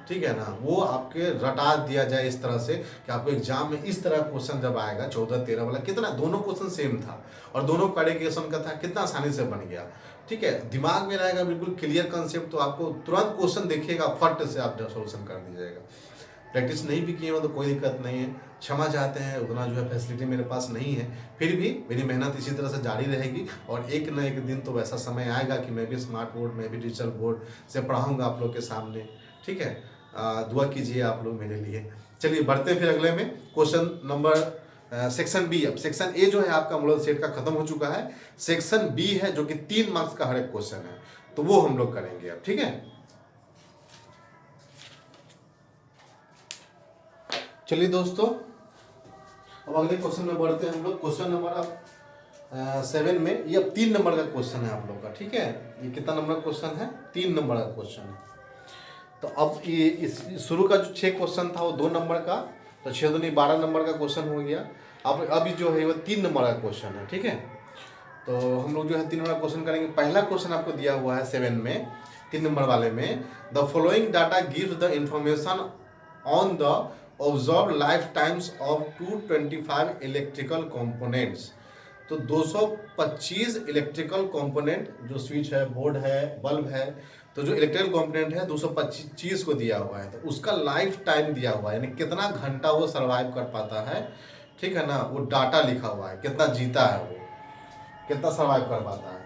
ठीक है ना, वो आपके रटा दिया जाए इस तरह से कि आपको एग्जाम में इस तरह क्वेश्चन जब आएगा 14-13 वाला, कितना दोनों क्वेश्चन सेम था और दोनों क्वाड्रिकेशन का था, कितना आसानी से बन गया। ठीक है, दिमाग में रहेगा बिल्कुल क्लियर कंसेप्ट, तो आपको तुरंत क्वेश्चन देखिएगा फट से आप सोल्यूशन कर दीजिएगा। प्रैक्टिस नहीं भी किए हो तो कोई दिक्कत नहीं है, क्षमा चाहते हैं, उतना जो है फैसिलिटी मेरे पास नहीं है, फिर भी मेरी मेहनत इसी तरह से जारी रहेगी और एक न एक दिन तो वैसा समय आएगा कि मैं भी स्मार्ट बोर्ड, मैं भी डिजिटल बोर्ड से पढ़ाऊँगा आप लोग के सामने। ठीक है, दुआ कीजिए आप लोग मेरे लिए। चलिए बढ़ते हैं फिर अगले में, क्वेश्चन नंबर सेक्शन बी। अब सेक्शन ए जो है आपका मॉडल सेट का खत्म हो चुका है, सेक्शन बी है जो कि 3 मार्क्स का हर एक क्वेश्चन है, तो वो हम लोग करेंगे अब। ठीक है, चलिए दोस्तों अब अगले क्वेश्चन में बढ़ते हैं हम लोग। क्वेश्चन नंबर अब 7 में, ये अब 3 नंबर का क्वेश्चन है आप लोग का। ठीक है, ये कितना नंबर का क्वेश्चन है? 3 नंबर का क्वेश्चन है। तो अब ये इस शुरू का जो 6 क्वेश्चन था वो 2 नंबर का, तो 6 दूनी 12 नंबर का क्वेश्चन हो गया। अब अभी जो है वो 3 नंबर का क्वेश्चन है। ठीक है, तो हम लोग जो है 3 नंबर का क्वेश्चन करेंगे। पहला क्वेश्चन आपको दिया हुआ है 7 में, 3 नंबर वाले में, the following data gives the information on the observe life times of 225 electrical components. तो 225 इलेक्ट्रिकल कंपोनेंट, जो स्विच है, बोर्ड है, बल्ब है, तो जो इलेक्ट्रिकल कंपोनेंट है 225 को दिया हुआ है, तो उसका लाइफ टाइम दिया हुआ है, यानी कितना घंटा वो सर्वाइव कर पाता है। ठीक है ना, वो डाटा लिखा हुआ है, कितना जीता है वो, कितना सर्वाइव कर पाता है।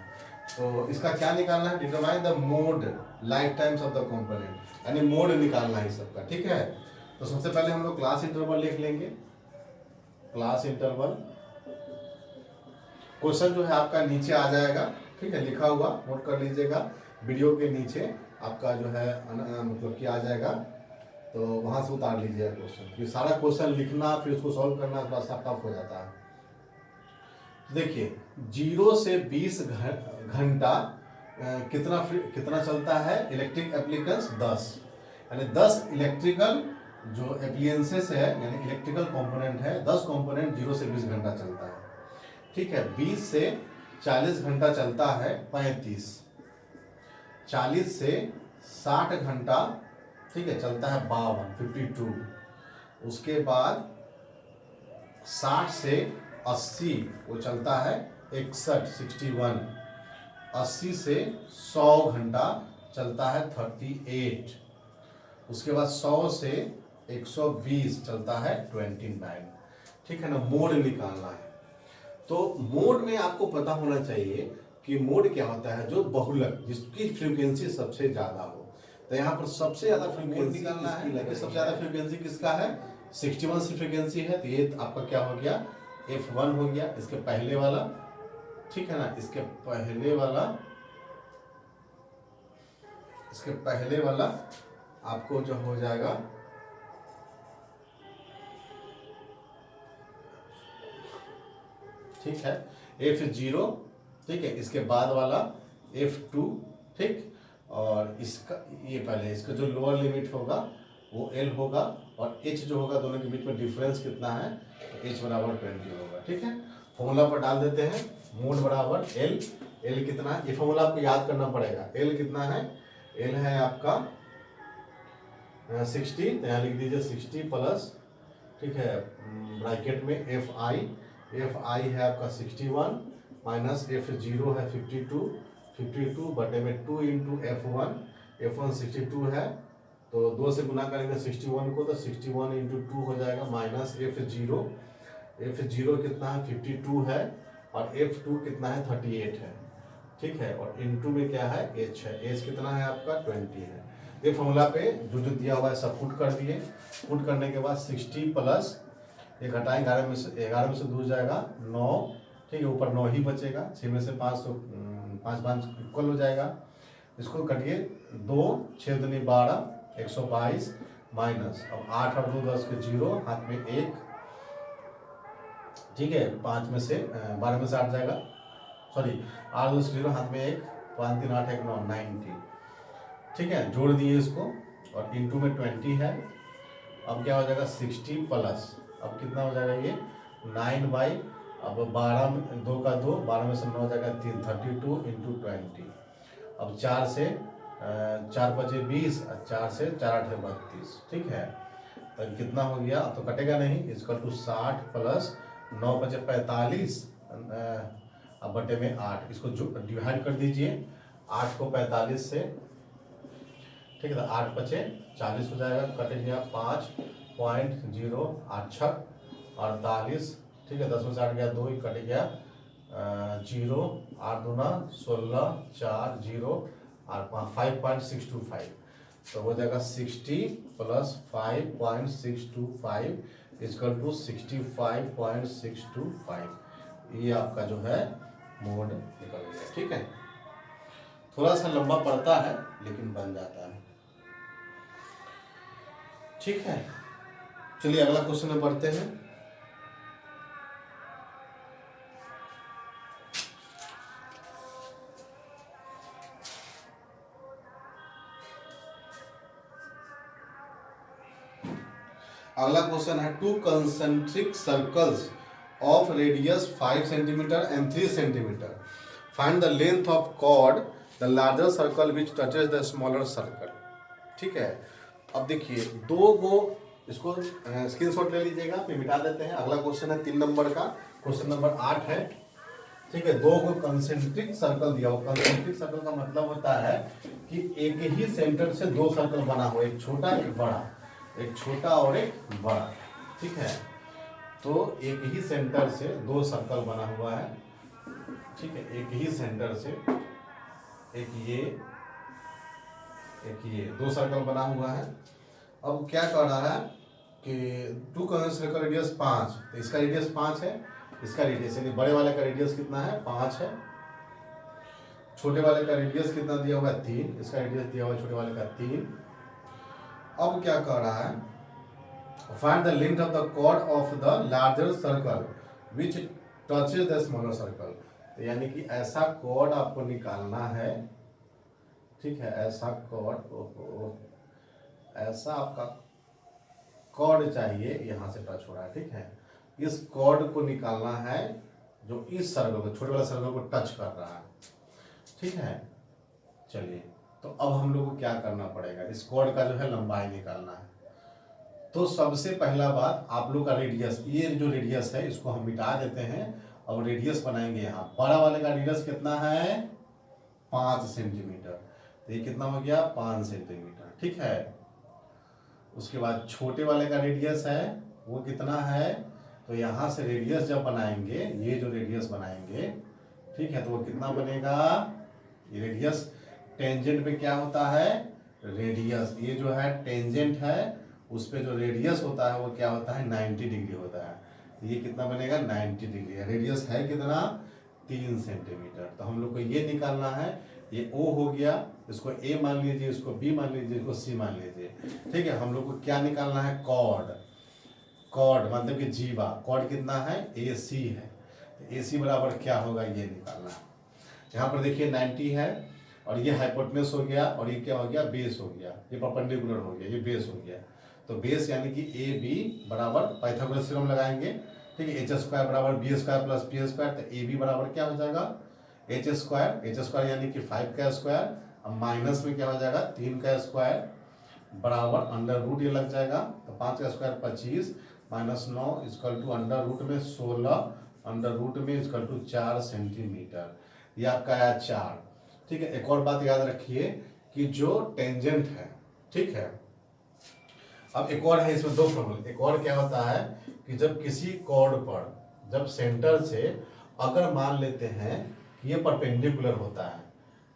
तो इसका क्या निकालना है? Determine the mode life times of the component, यानी मोड निकालना है सबका। ठीक है, तो सबसे पहले हम लोग क्लास इंटरवल लिख लेंगे। क्लास इंटरवल क्वेश्चन जो है आपका नीचे आ जाएगा। ठीक है, लिखा हुआ नोट कर लीजिएगा, वीडियो के नीचे आपका जो है मतलब कि आ जाएगा, तो वहां से उतार लीजिएगा क्वेश्चन। फिर सारा क्वेश्चन लिखना, फिर उसको सॉल्व करना थोड़ा सा टफ हो जाता है। देखिए 0 से 20 घंटा कितना चलता है इलेक्ट्रिक एप्लीकेंस? 10, यानी 10 इलेक्ट्रिकल जो एप्लियंसेस है, यानी इलेक्ट्रिकल कंपोनेंट है, 10 कंपोनेंट 0 से 20 घंटा चलता है। ठीक है, 20 से 40 घंटा चलता है 35, 40 से 60 घंटा, ठीक है, चलता है 52। उसके बाद 60 से 80 वो चलता है 61। 80 से 100 घंटा चलता है 38। उसके बाद 100 से 120 चलता है 29। ठीक है ना, मोड निकालना है। तो मोड में आपको पता होना चाहिए कि मोड क्या होता है, जो बहुलक, जिसकी फ्रीक्वेंसी सबसे ज्यादा हो। तो यहाँ पर सबसे ज्यादा फ्रीक्वेंसी निकालना है, कि सबसे ज्यादा फ्रीक्वेंसी किसका है? 61 की फ्रीक्वेंसी है, तो ये आपका क्या हो गया? F1 हो गया, इसके पहले वाला। ठीक है ना, इसके पहले वाला आपको जो हो जाएगा ठीक है F0। ठीक है, इसके बाद वाला F2। ठीक, और इसका ये पहले इसका जो लोअर लिमिट होगा वो L होगा, और H जो होगा, दोनों के बीच में डिफरेंस कितना है? तो H बराबर 20 होगा। ठीक है, फॉर्मूला पर डाल देते हैं, मोड बराबर L कितना है? ये फॉर्मूला आपको याद करना पड़ेगा। L कितना है? L है आपका 60, तो यहाँ लिख दीजिए 60 प्लस, ठीक है, ब्रैकेट में Fi है आपका 61 माइनस F0 है 52 बटे में 2 इंटू F1 62 है, तो 2 से गुना करेंगे 61 को, तो 61 इंटू 2 हो जाएगा, माइनस F0 कितना है? 52 है, और F2 कितना है? 38 है। ठीक है, और इंटू में क्या है? H है, H कितना है आपका? 20 है। ये फॉर्मूला पे जो दिया हुआ है सब पुट कर दिए। पुट करने के बाद 60 प्लस ये घटाएं, 11 में से दूर जाएगा 9। ठीक है, ऊपर 9 ही बचेगा, 6 में से 5 तो 5 इक्वल हो जाएगा। इसको कटिए, 2 6 दूनी 12, 122 माइनस, अब 8 और 2 10 के 0, हाथ में 1। ठीक है, 5 में से 12 में से 8 जाएगा, सॉरी 8 2 0, हाथ में 1, 5 3 8 1 9, 90। ठीक है, जोड़ दिए इसको, और इंटू में 20 है। अब क्या हो जाएगा 60 प्लस, अब कितना हो जाएगा ये 9 बाई, अब 12 में 2 का 2, 12 में से 9 हो जाएगा 3, 32 इंटू 20। अब 4 से 4 बजे 20, 4 से 4 8 32, ठीक है। तो कितना हो गया, तो कटेगा नहीं, इसका टू 60 प्लस 9 बजे 45 अब बटे में 8, इसको जो डिवाइड कर दीजिए 8 को 45 से, ठीक है। तो 8 बचे 40 हो जाएगा, कट गया 5.086 48, ठीक है। 10 में से 8 गया 2, ही कट गया 0, 8 दूना 16, 4 0 और 5.625, तो हो जाएगा 60 प्लस 5.625 इक्वल टू 65.625। ये आपका जो है मोड निकल गया, ठीक है। थोड़ा सा लंबा पड़ता है लेकिन बन जाता है, ठीक है। चलिए अगला क्वेश्चन में बढ़ते हैं। अगला क्वेश्चन है, two concentric circles of radius 5 centimetre and 3 centimetre, find the length of chord the larger circle which touches the smaller circle, ठीक है। अब देखिए दो गो, इसको स्क्रीनशॉट ले लीजिएगा, फिर मिटा देते हैं। अगला क्वेश्चन है 3 नंबर का, क्वेश्चन नंबर 8 है, ठीक है। दो गो कंसेंट्रिक सर्कल दिया हो। कंसेंट्रिक सर्कल का मतलब होता है कि एक ही सेंटर से दो सर्कल बना हो, एक छोटा एक बड़ा, एक छोटा और एक बड़ा, ठीक है। तो एक ही सेंटर से दो सर्कल बना हुआ है, ठीक है। एक ही सेंटर से एक ये दो सर्कल बना हुआ है। अब क्या कर रहा है कि टू कंसेंट्रिक सर्कल रेडियस 5, तो इसका रेडियस 5 है, इसका रेडियस यानी बड़े वाले का रेडियस कितना है 5 है, छोटे वाले का रेडियस कितना दिया हुआ है 3, इसका रेडियस दिया हुआ है छोटे वाले का 3। अब क्या कर रहा है, find the length of the chord of the larger circle which touches the smaller circle, तो यानी कि ऐसा कॉर्ड आपको निकालना है, ठीक है। ऐसा कॉर्ड, ऐसा आपका कॉर्ड चाहिए, यहां से टच हो रहा है, ठीक है। इस कॉर्ड को निकालना है जो इस सर्कल को, छोटे वाले सर्कल को टच कर रहा है, ठीक है। चलिए तो अब हम लोग को क्या करना पड़ेगा, इस कॉर्ड का जो है लंबाई निकालना है। तो सबसे पहला बात, आप लोग का रेडियस, ये जो रेडियस है इसको हम मिटा देते हैं और रेडियस बनाएंगे। यहाँ बड़ा वाले का रेडियस कितना है 5 सेंटीमीटर, तो ये कितना हो गया 5 सेंटीमीटर, ठीक है। उसके बाद छोटे वाले का रेडियस है वो कितना है, तो यहाँ से रेडियस जब बनाएंगे, ये जो रेडियस बनाएंगे, ठीक है, तो वो कितना बनेगा, ये रेडियस टेंजेंट पे क्या होता है, रेडियस, ये जो है टेंजेंट है उस पे जो रेडियस होता है वो क्या होता है 90 डिग्री होता है। तो ये कितना बनेगा 90 डिग्री है। रेडियस है कितना 3 सेंटीमीटर। तो हम लोग को ये निकालना है, ये O हो गया, इसको A मान लीजिए, इसको B मान लीजिए, इसको C मान लीजिए, ठीक है। हम लोग को क्या निकालना है कॉर्ड, कॉर्ड मतलब कि जीवा, कॉर्ड कितना है AC है, तो AC बराबर क्या होगा ये निकालना है। यहाँ पर देखिए 90 है और ये हाइपोटेनस हो गया और ये क्या हो गया बेस हो गया, ये परपेंडिकुलर हो गया, ये बेस हो गया। तो बेस यानी कि ए बी बराबर पाइथागोरस थ्योरम लगाएंगे, ठीक है। एच स्क्वायर बराबर B square plus P square, तो ए बी बराबर क्या हो जाएगा एच स्क्वायर यानी कि 5 का स्क्वायर, अब माइनस में क्या हो जाएगा 3 का स्क्वायर बराबर अंडर रूट, ये लग जाएगा। तो 5 का square 25 minus 9 equal to under root में 16, अंडर रूट में इक्वल टू 4 सेंटीमीटर, ये आपका आया 4, ठीक है। एक और बात याद रखिए कि जो टेंजेंट है, ठीक है। अब एक और है इसमें दो प्रॉब्लम, एक और क्या होता है कि जब किसी कॉर्ड पर, जब सेंटर से अगर मान लेते हैं कि ये परपेंडिकुलर होता है,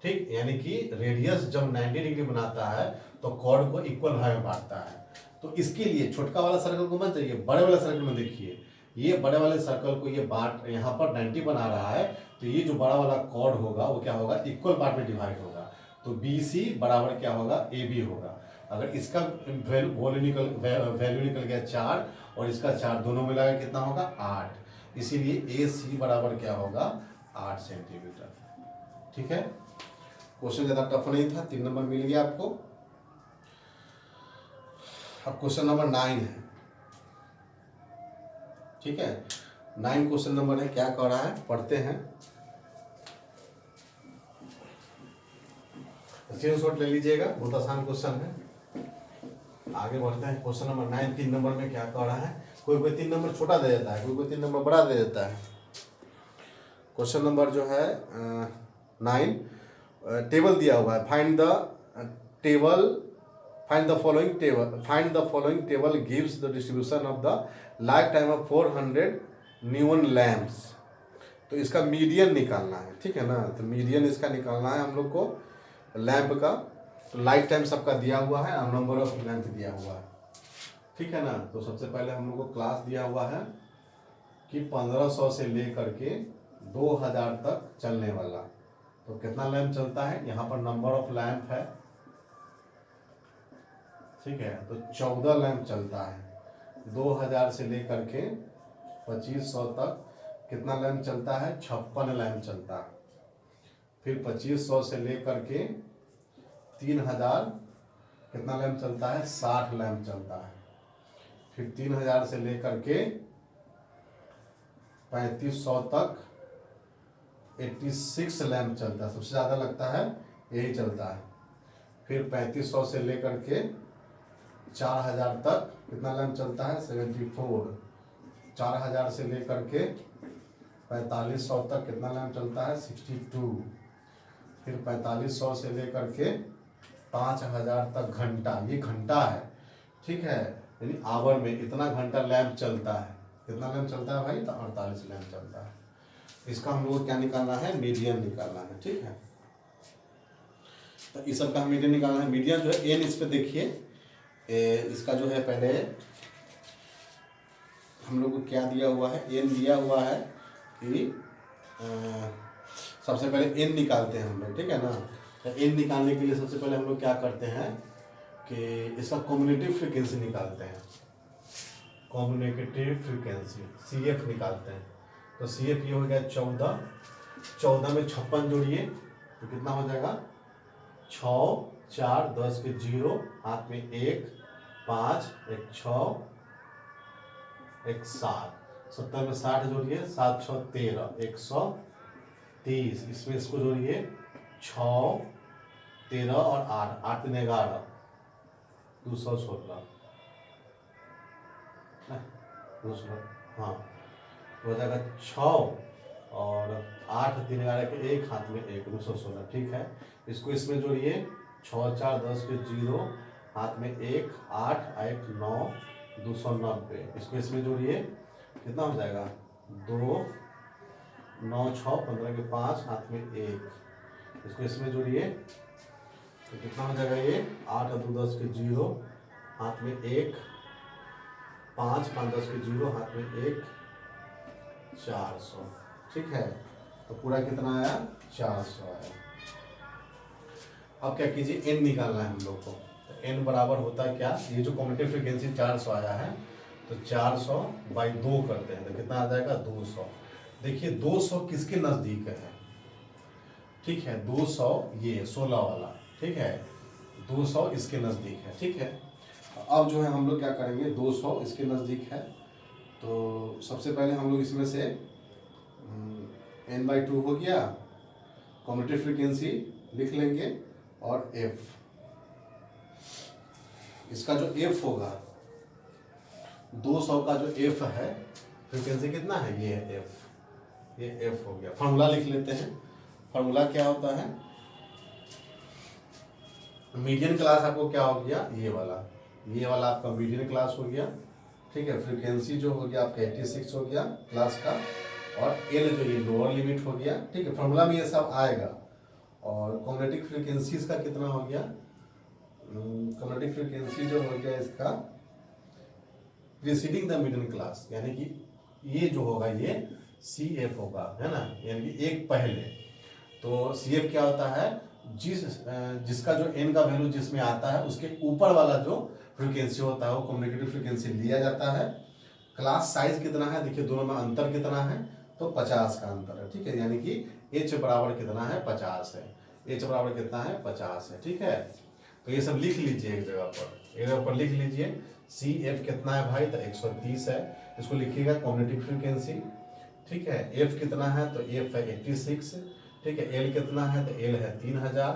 ठीक, यानी कि रेडियस जब 90 डिग्री बनाता है तो कॉर्ड को इक्वल भाग में बांटता है। तो इसके लिए छोटका वाला सर्कल को मत जाइए, बड़े वाले सर्कल में देखिए, ये बड़े वाले सर्कल को ये बांट यहाँ पर 90 बना रहा है, तो ये जो बड़ा वाला कॉर्ड होगा वो क्या होगा इक्वल पार्ट में डिवाइड होगा। तो BC बराबर क्या होगा AB होगा। अगर इसका वैल्यू निकल गया 4 और इसका 4, दोनों मिला के कितना होगा 8, इसीलिए AC बराबर क्या होगा 8 सेंटीमीटर, ठीक है। क्वेश्चन ज़्यादा टफ नहीं था, 3 नंबर मिल गया आपको। अब क्वेश्चन नंबर 9 है, ठीक है। 9 क्वेश्चन नंबर है, क्या कह रहा है पढ़ते हैं। स्क्रीनशॉट ले लीजिएगा, बहुत आसान क्वेश्चन है। आगे बढ़ते हैं। क्वेश्चन नंबर 9 3 नंबर में क्या कह रहा है। कोई कोई 3 नंबर छोटा दे देता है, कोई कोई 3 नंबर बड़ा दे देता है। क्वेश्चन नंबर जो है 9, टेबल दिया हुआ है। Find the following table gives the distribution of the life time of 400 न्यून लैम्प्स। तो इसका मीडियन निकालना है, ठीक है ना। तो मीडियन इसका निकालना है हम लोग को लैंप का। तो लाइफ टाइम सबका दिया हुआ है और नंबर ऑफ लैंप दिया हुआ है, ठीक है ना। तो सबसे पहले हम लोग को क्लास दिया हुआ है कि 1500 से लेकर के 2000 तक चलने वाला। तो कितना लैंप चलता है, यहाँ पर नंबर ऑफ लैंप है, ठीक है। तो 14 लैंप चलता है। 2000 से लेकर के 2500 तक कितना लैंप चलता है, 56 लैंप चलता है। फिर 2500 से लेकर के 3000 कितना लैंप चलता है, 60 लैंप चलता है। फिर 3000 से लेकर के 3500 तक 86 लैंप चलता है, सबसे ज़्यादा लगता है यही चलता है। फिर 3500 से लेकर के 4000 तक कितना लैंप चलता है, 74। 4000 से लेकर के 4500 तक कितना लैंप चलता है, 62। फिर 4500 से लेकर के 5000 तक घंटा, ये घंटा है, ठीक है। यानी आवर में इतना घंटा लैंप चलता है। कितना लैंप चलता है भाई, तो 48 लैंप चलता है। इसका हम लोग क्या निकालना है, मीडियन निकालना है, ठीक है। तो इस सब का मीडियन निकालना है। मीडियन जो है एन, इस पे देखिए इसका जो है पहले हम लोग को क्या दिया हुआ है, एन दिया हुआ है कि सबसे पहले एन निकालते हैं हम लोग, ठीक है ना। तो एन निकालने के लिए सबसे पहले हम लोग क्या करते हैं कि इसका कम्युनिटिव फ्रीक्वेंसी निकालते हैं। कम्युनिकेटिव फ्रीक्वेंसी CF निकालते हैं। तो CF ये हो गया 14। 14 में 56 जोड़िए तो कितना हो जाएगा, 6 4 10 के 0, हाथ में 1 5 1 6 1 7। 70 में 60 जोड़िए, 7 6 13 130। इसमें इसको जोड़िए 6 13 और 8 8 3 11 216। हाँ, तो हो जाएगा 6 और 8 3 11 के 1, हाथ में 1, 216, ठीक है। इसको इसमें जोड़िए 6 4 10 के 0, हाथ में 1 8 1 9 290। इसको इसमें जोड़िए कितना हो जाएगा, 2 9 6 15 के 5, हाथ में 1। इसको इसमें जोड़िए तो कितना हो जाएगा, ये 8 2 10 के 0, हाथ में 1 5 5 10 के 0, हाथ में 1 400, ठीक है। तो पूरा कितना आया, 400 आया। अब क्या कीजिए, एन निकालना है हम लोग को। तो एन बराबर होता है क्या, ये जो कम्युनिटिव फ्रीक्वेंसी 400 आया है, तो 400 बाई 2 करते हैं तो कितना आ जाएगा, 200। देखिए 200 किसके नज़दीक है, ठीक है। 200 ये 16 वाला, ठीक है। 200 इसके नज़दीक है, ठीक है। अब जो है हम लोग क्या करेंगे, 200 इसके नज़दीक है तो सबसे पहले हम लोग इसमें से n/2 हो गया, कम्युनिटिव फ्रीक्वेंसी लिख लेंगे, और f, इसका जो f होगा 200 का जो f है, फ्रीक्वेंसी कितना है, ये है f, ये f हो गया। फॉर्मूला लिख लेते हैं। फॉर्मूला क्या होता है, मीडियन क्लास आपको क्या हो गया, ये वाला आपका मीडियन क्लास हो गया, ठीक है। फ्रीक्वेंसी जो हो गया आपका 86 हो गया क्लास का, और एल जो ये लोअर लिमिट हो गया, ठीक है। फॉर्मूला में ये सब आएगा। और कम्युनिटिव फ्रीक्वेंसी इसका कितना हो गया, कम्युनिटिव फ्रीक्वेंसी जो हो गया इसका प्रीसीडिंग द मीडियन क्लास, यानी कि ये जो होगा ये CF होगा, है ना, यानी कि एक पहले। तो CF क्या होता है, जिसका जो n का वैल्यू जिसमें आता है उसके ऊपर वाला जो फ्रीक्वेंसी होता है वो कम्युनिकेटिव फ्रीक्वेंसी लिया जाता है। क्लास साइज कितना है, देखिए दोनों में अंतर कितना है, तो 50 का अंतर है, ठीक है। यानी कि h बराबर कितना है, 50 है। h बराबर कितना है, 50 है, ठीक है। तो ये सब लिख लीजिए एक जगह पर लिख लीजिए। सी एफ कितना है भाई, तो 130 है, इसको लिखिएगा कम्युनिटी फ्रीक्वेंसी। ठीक है, एफ कितना है, तो एफ है 86। ठीक है, एल कितना है, तो एल है 3000।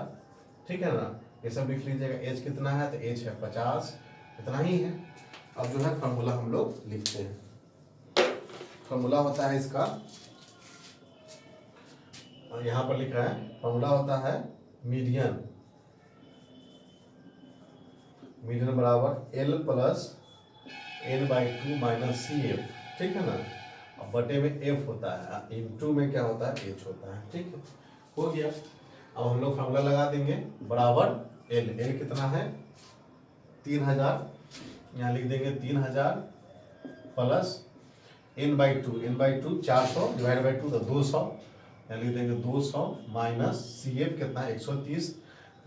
ठीक है ना, ये सब लिख लीजिएगा। एच कितना है, तो एच है 50। इतना ही है। अब जो है फॉर्मूला हम लोग लिखते हैं। फॉर्मूला होता है इसका, यहाँ पर लिख रहा है, फॉर्मूला होता है मीडियन। मीडियन बराबर L plus n/2 minus C F. ठीक है ना, अब बटे में एफ होता है, इनटू में क्या होता है, एच होता है। ठीक है, हो गया। अब हम लोग फॉर्मूला लगा देंगे, बराबर एल। एल कितना है, 3000, यहाँ लिख देंगे 3000 plus n/2। n/2 400 divide by 2 तो 200, यहाँ लिख देंगे 200 माइनस सी एफ कितना है 130,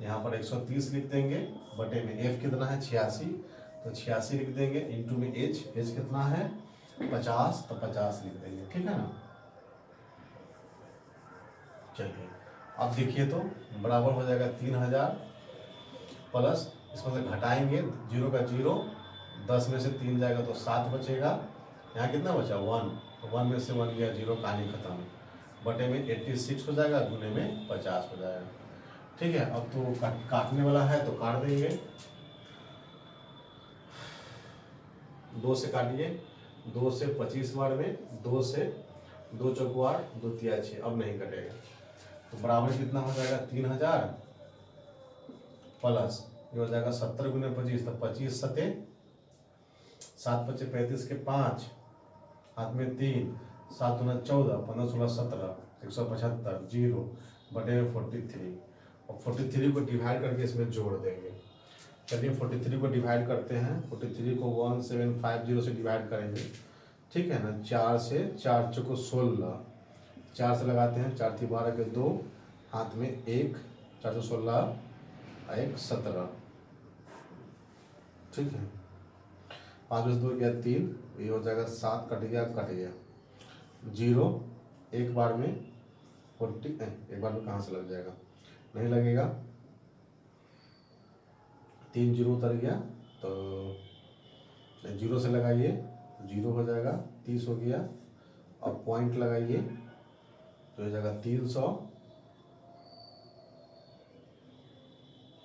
यहाँ पर 130 लिख देंगे, बटे में एफ कितना है 86, तो 86 लिख देंगे, इंटू में एच कितना है 50, तो 50 लिख देंगे। ठीक है ना, चलिए अब देखिए तो बराबर हो जाएगा 3000 प्लस, इसमें से घटाएंगे 0 का 0, 10 में से 3 जाएगा तो 7 बचेगा, यहाँ कितना बचा 1, तो 1 में से 1 गया 0, कहानी खत्म, बटे में 86 हो जाएगा, गुने में 50 हो जाएगा। ठीक है, अब तो काटने वाला है तो काट देंगे, 2 से काटिए, 2 से 25 बार में, 2 से 2 चौक 8, 2 तिया 6, अब नहीं कटेगा, तो बराबर कितना हो जाएगा 3000 प्लस ये हो जाएगा 70 गुने 25, तो 25 सते 7 × 5 = 35 के 5, हाथ में 3, 7 × 14, 15 16 17, 175, 0 बटे में 43, और 43 को डिवाइड करके इसमें जोड़ देंगे। चलिए 43 को डिवाइड करते हैं, 43 को 1750 से डिवाइड करेंगे। ठीक है ना, 4 से 4 चौको 16, 4 से लगाते हैं, 4 × 12 के 2, हाथ में 1, 4 से 16 1 17। ठीक है, 5 में 2 गया 3, ये हो जाएगा 7, कट गया 0, एक बार में 40, एक बार में कहाँ से लग जाएगा, नहीं लगेगा, 3 0 उतर गया, तो 0 से लगाइए, 0 हो जाएगा, 30 हो गया, अब पॉइंट लगाइए तो हो जाएगा 300।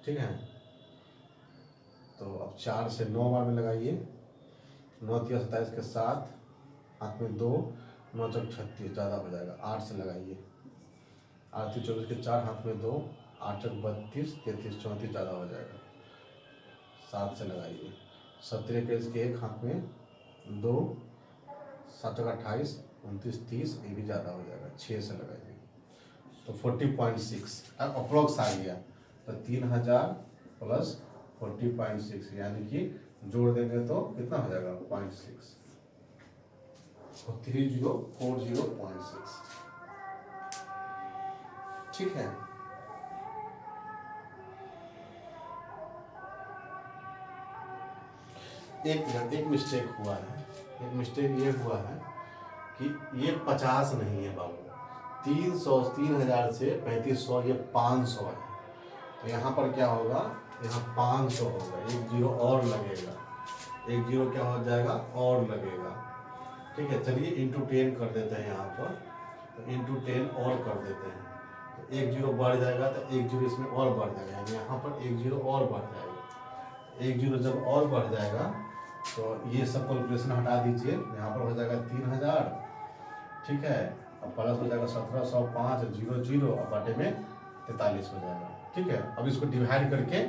ठीक है, तो अब 4 से 9 बार में लगाइए, 9 × 27 के 7, हाथ में 2, 9 × 36 ज़्यादा हो जाएगा, 8 से लगाइए, 8 × 24 के 4, हाथ में 2, 8 × 32, 33 34 ज़्यादा हो जाएगा, 7 से लगाइए, 17 के इसके 1, हाथ में 2, 7 × 28, 29 30, ये भी ज़्यादा हो जाएगा, 6 से लगाइए, तो 40.6 अब अप्रोक्स आ गया, तो 3000 प्लस 40.6, यानी कि जोड़ देंगे तो कितना हो जाएगा 0.6, तो 3040.6। ठीक है, एक मिस्टेक हुआ है, एक मिस्टेक ये हुआ है कि ये 50 नहीं है बाबू, 3000 से 3500 ये 500 है, तो यहाँ पर क्या होगा, यहाँ 500 होगा, 1 0 और लगेगा, 1 0 क्या हो जाएगा और लगेगा। ठीक है, चलिए इंटू 10 कर देते हैं यहाँ पर, तो इंटू 10 और कर देते हैं, तो 1 0 बढ़ जाएगा, तो 1 0 इसमें और बढ़ जाएगा, यानी यहाँ पर 1 0 और बढ़ जाएगा। 1 0 जब और बढ़ जाएगा तो ये सब कैलकुलेशन हटा दीजिए, यहाँ पर हो जाएगा 3000। ठीक है, अब प्लस हो जाएगा 1705, 0 0, और बाटे में 43 हो जाएगा। ठीक है, अब इसको डिवाइड करके,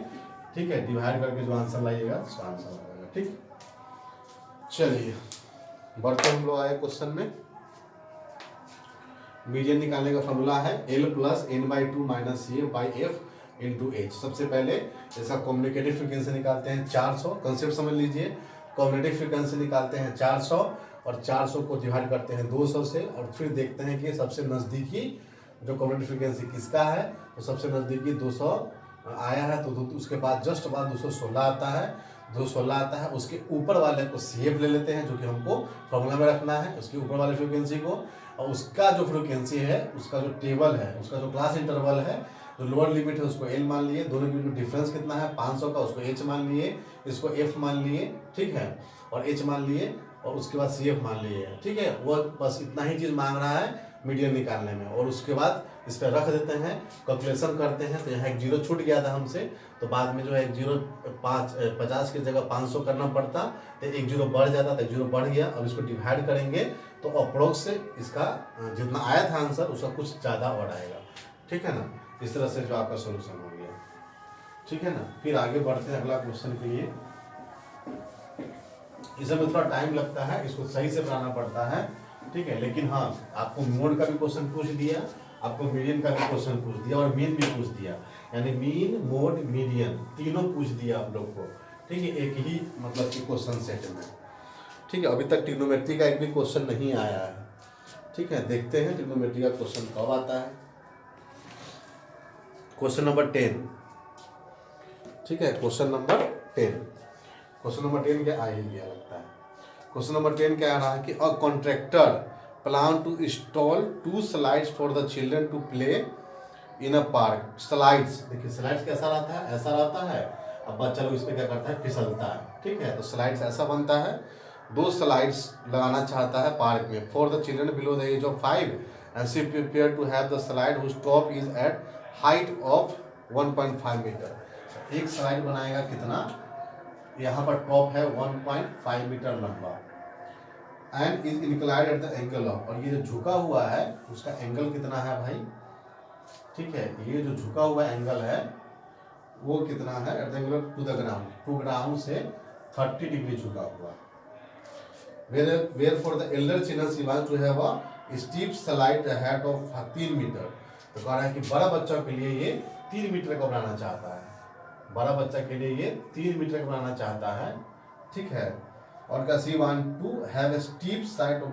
ठीक है, डिवाइड करके जो आंसर लाइएगा तो आंसर आ जाएगा। ठीक, चलिए बढ़ते हम लोग आए क्वेश्चन में। मीडियन निकालने का फॉर्मूला है L plus n/2 minus C F by F into H. सबसे पहले इसका कम्युनिकेटिव फ्रिक्वेंसी निकालते हैं 400, कंसेप्ट समझ लीजिए। कम्युनिकेटिव फ्रिक्वेंसी निकालते हैं 400 और 400 को डिवाइड करते हैं 200 से, और फिर देखते हैं कि सबसे नज़दीकी जो कम्युनिकेटिव फ्रिक्वेंसी किसका है, तो सबसे नज़दीकी 200 आया है, तो उसके बाद जस्ट बाद 216 आता है, 216 आता है, उसके ऊपर वाले को CF ले लेते हैं जो कि हमको फॉर्मूला में रखना है, उसके ऊपर वाले फ्रिक्वेंसी को, और उसका जो फ्रिक्वेंसी है, उसका जो टेबल है, उसका जो क्लास इंटरवल है, जो लोअर लिमिट है उसको एल मान लिए, दोनों के बीच में डिफरेंस कितना है 500 का, उसको एच मान लिए, इसको एफ मान लिए, ठीक है, और एच मान लिए, और उसके बाद सी एफ मान लिए, ठीक है। वो बस इतना ही चीज़ मांग रहा है मीडियन निकालने में, और उसके बाद इस पर रख देते हैं, कैलकुलेशन करते हैं। तो यहाँ एक जीरो छूट गया था हमसे, तो बाद में जो है एक जीरो 50 की जगह 500 करना पड़ता, तो एक जीरो बढ़ जाता, तो एक जीरो बढ़ गया। अब इसको डिवाइड करेंगे तो अप्रोक्स से इसका जितना आया था आंसर उसका कुछ ज़्यादा और आएगा, ठीक है ना। इस तरह से जो आपका सोल्यूशन हो गया, ठीक है ना। फिर आगे बढ़ते हैं अगला क्वेश्चन के लिए। इसमें थोड़ा टाइम लगता है, इसको सही से बनाना पड़ता है, ठीक है। लेकिन हाँ, आपको मोड का भी क्वेश्चन पूछ दिया, आपको मीडियन का भी क्वेश्चन पूछ दिया, और मीन भी पूछ दिया, यानी मीन मोड मीडियन तीनों पूछ दिया आप लोग को, ठीक है, एक ही मतलब कि क्वेश्चन सेट में, ठीक है। अभी तक ट्रिग्नोमेट्री का एक भी क्वेश्चन नहीं आया है, ठीक है। देखते हैं ट्रिग्नोमेट्री का क्वेश्चन कब आता है। क्वेश्चन नंबर 10, ठीक है, क्वेश्चन नंबर 10। क्वेश्चन नंबर 10 क्या आ ही गया लगता है। क्वेश्चन नंबर 10 क्या आ रहा है कि a contractor plan to install 2 slides for the children to play in a park. Slides, देखिए स्लाइड्स कैसा रहता है, ऐसा रहता है। अब बच्चा लोग इस पर क्या करता है, फिसलता है, ठीक है। तो स्लाइड्स ऐसा बनता है, 2 स्लाइड्स लगाना चाहता है पार्क में for the children below the age of 5 and she prepare to have the slide whose top is at height of 1.5 metre. एक स्लाइड बनाएगा कितना, यहाँ पर टॉप है 1.5 मीटर लंबा, and is inclined at the angle of, और ये जो झुका हुआ है उसका एंगल कितना है भाई, ठीक है। ये जो झुका हुआ एंगल है वो कितना है, at the angle to the ground, to ground से 30 डिग्री झुका हुआ। Where for the elder children she wants to have a steep slide height of 3 metre. तो कह रहा है कि बड़ा बच्चों के लिए ये 3 मीटर का बनाना चाहता है, बड़ा बच्चा के लिए ये 3 मीटर का बनाना चाहता है, ठीक है। और क्या she want to have a steep side of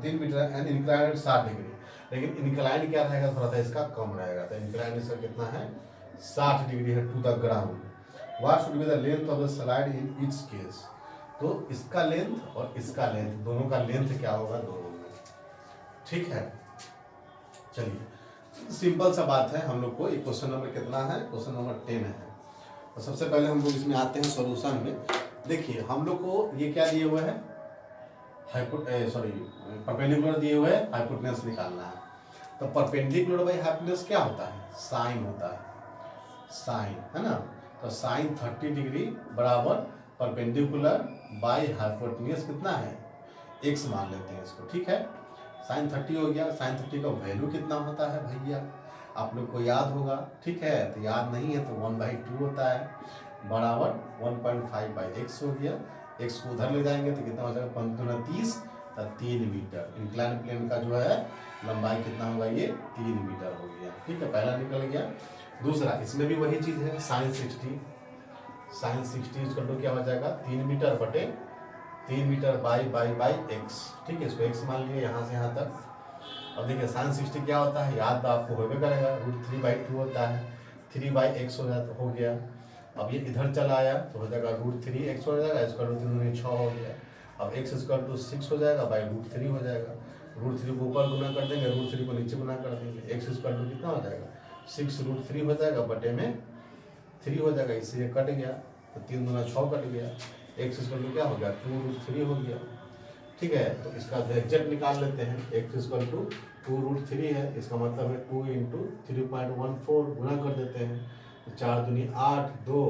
3 metre and inclined 60 degree, लेकिन इंक्लाइंड क्या रहेगा, थोड़ा सा इसका कम रहेगा। तो इंक्लाइंड इसका कितना है 60 डिग्री है to the ground. What should be the length of the slide in each case. तो इसका लेंथ और इसका लेंथ, दोनों का लेंथ क्या होगा दोनों में, ठीक है। चलिए सिंपल सा बात है, हम लोग को एक क्वेश्चन नंबर कितना है, क्वेश्चन नंबर 10 है। तो सबसे पहले हम लोग इसमें आते हैं सॉल्यूशन में। देखिए हम लोग को ये क्या दिए हुए हैं, परपेंडिकुलर दिए हुए हैं, हाइपोटेन्यूज निकालना है। तो परपेंडिकुलर बाई हाइपोटेन्यूज क्या होता है, साइन होता है, साइन, है ना। तो साइन 30 डिग्री बराबर परपेंडिकुलर बाई हाइपोटेन्यूज कितना है, x मान लेते हैं इसको, ठीक है। साइन 30 हो गया, साइन 30 का वैल्यू कितना होता है भैया, आप लोग को याद होगा, ठीक है। तो याद नहीं है तो 1/2 होता है, बराबर 1.5/x हो गया। x को उधर ले जाएंगे तो कितना हो जाएगा 5×30, तो 3 मीटर। इंक्लाइन प्लेन का जो है लंबाई कितना होगा, ये 3 मीटर हो गया, ठीक है। पहला निकल गया। दूसरा, इसमें भी वही चीज़ है, साइन 60, साइन 60 इसका तो क्या हो जाएगा 3 मीटर बटे 3 मीटर बाई x, ठीक है। इसको x मान लिए यहाँ से यहाँ तक। अब देखिए साइन 60 क्या होता है, याद तो आपको होबे करेगा, √3/2 होता है, 3/x हो गया। अब ये इधर चला आया तो हो जाएगा √3x हो जाएगा, इसका √3 6 हो गया। अब x = 6 हो जाएगा बाई √3 हो जाएगा। √3 को ऊपर गुना कर देंगे, √3 को नीचे गुना कर देंगे, x = कितना हो जाएगा 6√3 हो जाएगा, बटे में 3 हो जाएगा, इससे ये कट गया तो 3 दूना 6 कट गया। x = क्या हो गया 2√3 हो गया, ठीक है। तो इसका जो एग्जैक्ट निकाल लेते हैं, x = 2√3 है, इसका मतलब है 2 × 3.14 गुना कर देते हैं, तो 4 दूनी 8, 2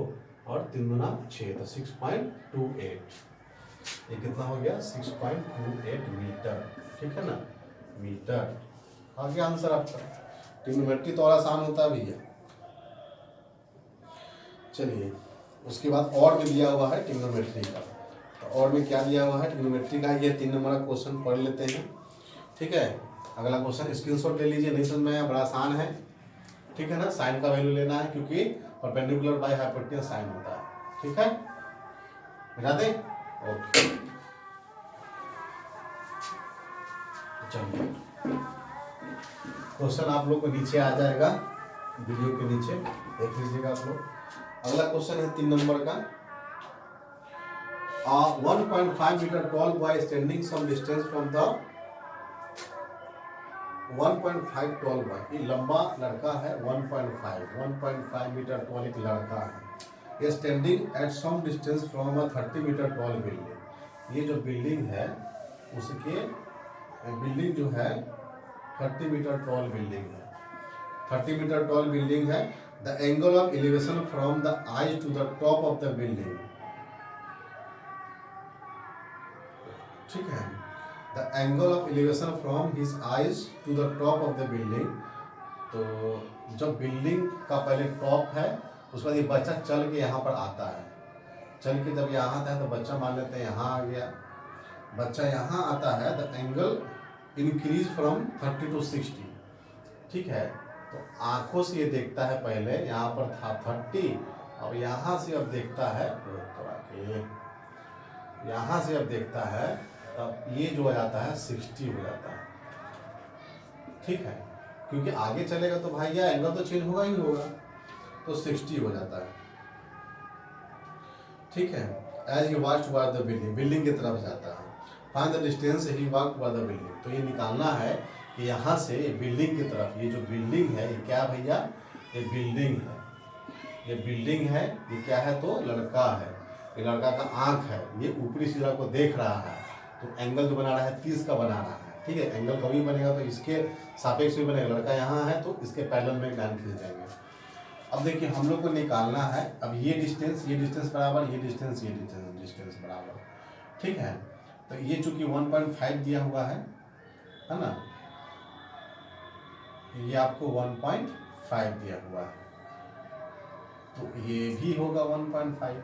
और 3 दूना 6, तो 6.28। ये कितना हो गया 6.28 मीटर, ठीक है ना, मीटर। आ गया आंसर आपका। ट्रिग्नोमेट्री तो और आसान होता है भैया। चलिए उसके बाद और भी दिया हुआ है ट्रिग्नोमेट्री का, तो और में क्या दिया हुआ है ट्रिग्नोमेट्री का, ये 3 नंबर का क्वेश्चन पढ़ लेते हैं, ठीक है। अगला क्वेश्चन स्क्रीनशॉट ले लीजिए, नहीं समझ में आया बड़ा आसान है, ठीक है ना। साइन का वैल्यू लेना है क्योंकि परपेंडिकुलर बाय हाइपोटेन्यूज साइन होता है, ठीक है। मिला दे, ओके। चलिए क्वेश्चन आप लोग को नीचे आ जाएगा, वीडियो के नीचे देख लीजिएगा आप लोग। अगला क्वेश्चन है 3 नंबर का। 1.5 metre tall boy standing some distance from the 1.5 tall boy, ये लंबा लड़का है। 1.5 मीटर टॉल एक लड़का है। Standing at some distance from a 30 metre tall building. ये जो बिल्डिंग है उसके बिल्डिंग जो है 30 मीटर टॉल बिल्डिंग है। 30 मीटर टॉल बिल्डिंग है। The angle of elevation from the eyes to the top of the building, ठीक है। The angle of elevation from his eyes to the top of the building. तो जब building का पहले top है उसके बाद ये बच्चा चल के यहाँ पर आता है। चल के जब यहाँ आता है तो बच्चा मान लेते हैं यहाँ आ गया। बच्चा यहाँ आता है, the angle increase from 30 to 60, ठीक है। तो आंखों से ये देखता है, पहले यहाँ पर था 30, अब यहाँ से अब देखता है, यहाँ से अब देखता है तब ये जो हो जाता है 60 हो जाता है, ठीक है। क्योंकि आगे चलेगा तो भाई यह एंगल तो चेंज होगा ही होगा, तो 60 हो जाता है, ठीक है। As he walk toward the building, building की तरफ जाता है। Find the distance he walk toward the building, तो ये निकालना है कि यहाँ से बिल्डिंग की तरफ, ये जो बिल्डिंग है ये क्या भैया, ये बिल्डिंग है। ये बिल्डिंग है, ये क्या है तो लड़का है। ये लड़का का आंख है, ये ऊपरी सिरा को देख रहा है, तो एंगल जो बना रहा है 30 का बना रहा है, ठीक है। एंगल कभी बनेगा तो इसके सापेक्ष भी बनेगा। लड़का यहाँ है तो इसके पैरेलल में लाइन खींच जाएंगे। अब देखिए हम लोग को निकालना है, अब ये डिस्टेंस बराबर, ये डिस्टेंस बराबर, ठीक है। तो ये चूंकि 1.5 दिया हुआ है ना, ये आपको 1.5 दिया हुआ है, तो ये भी होगा 1.5।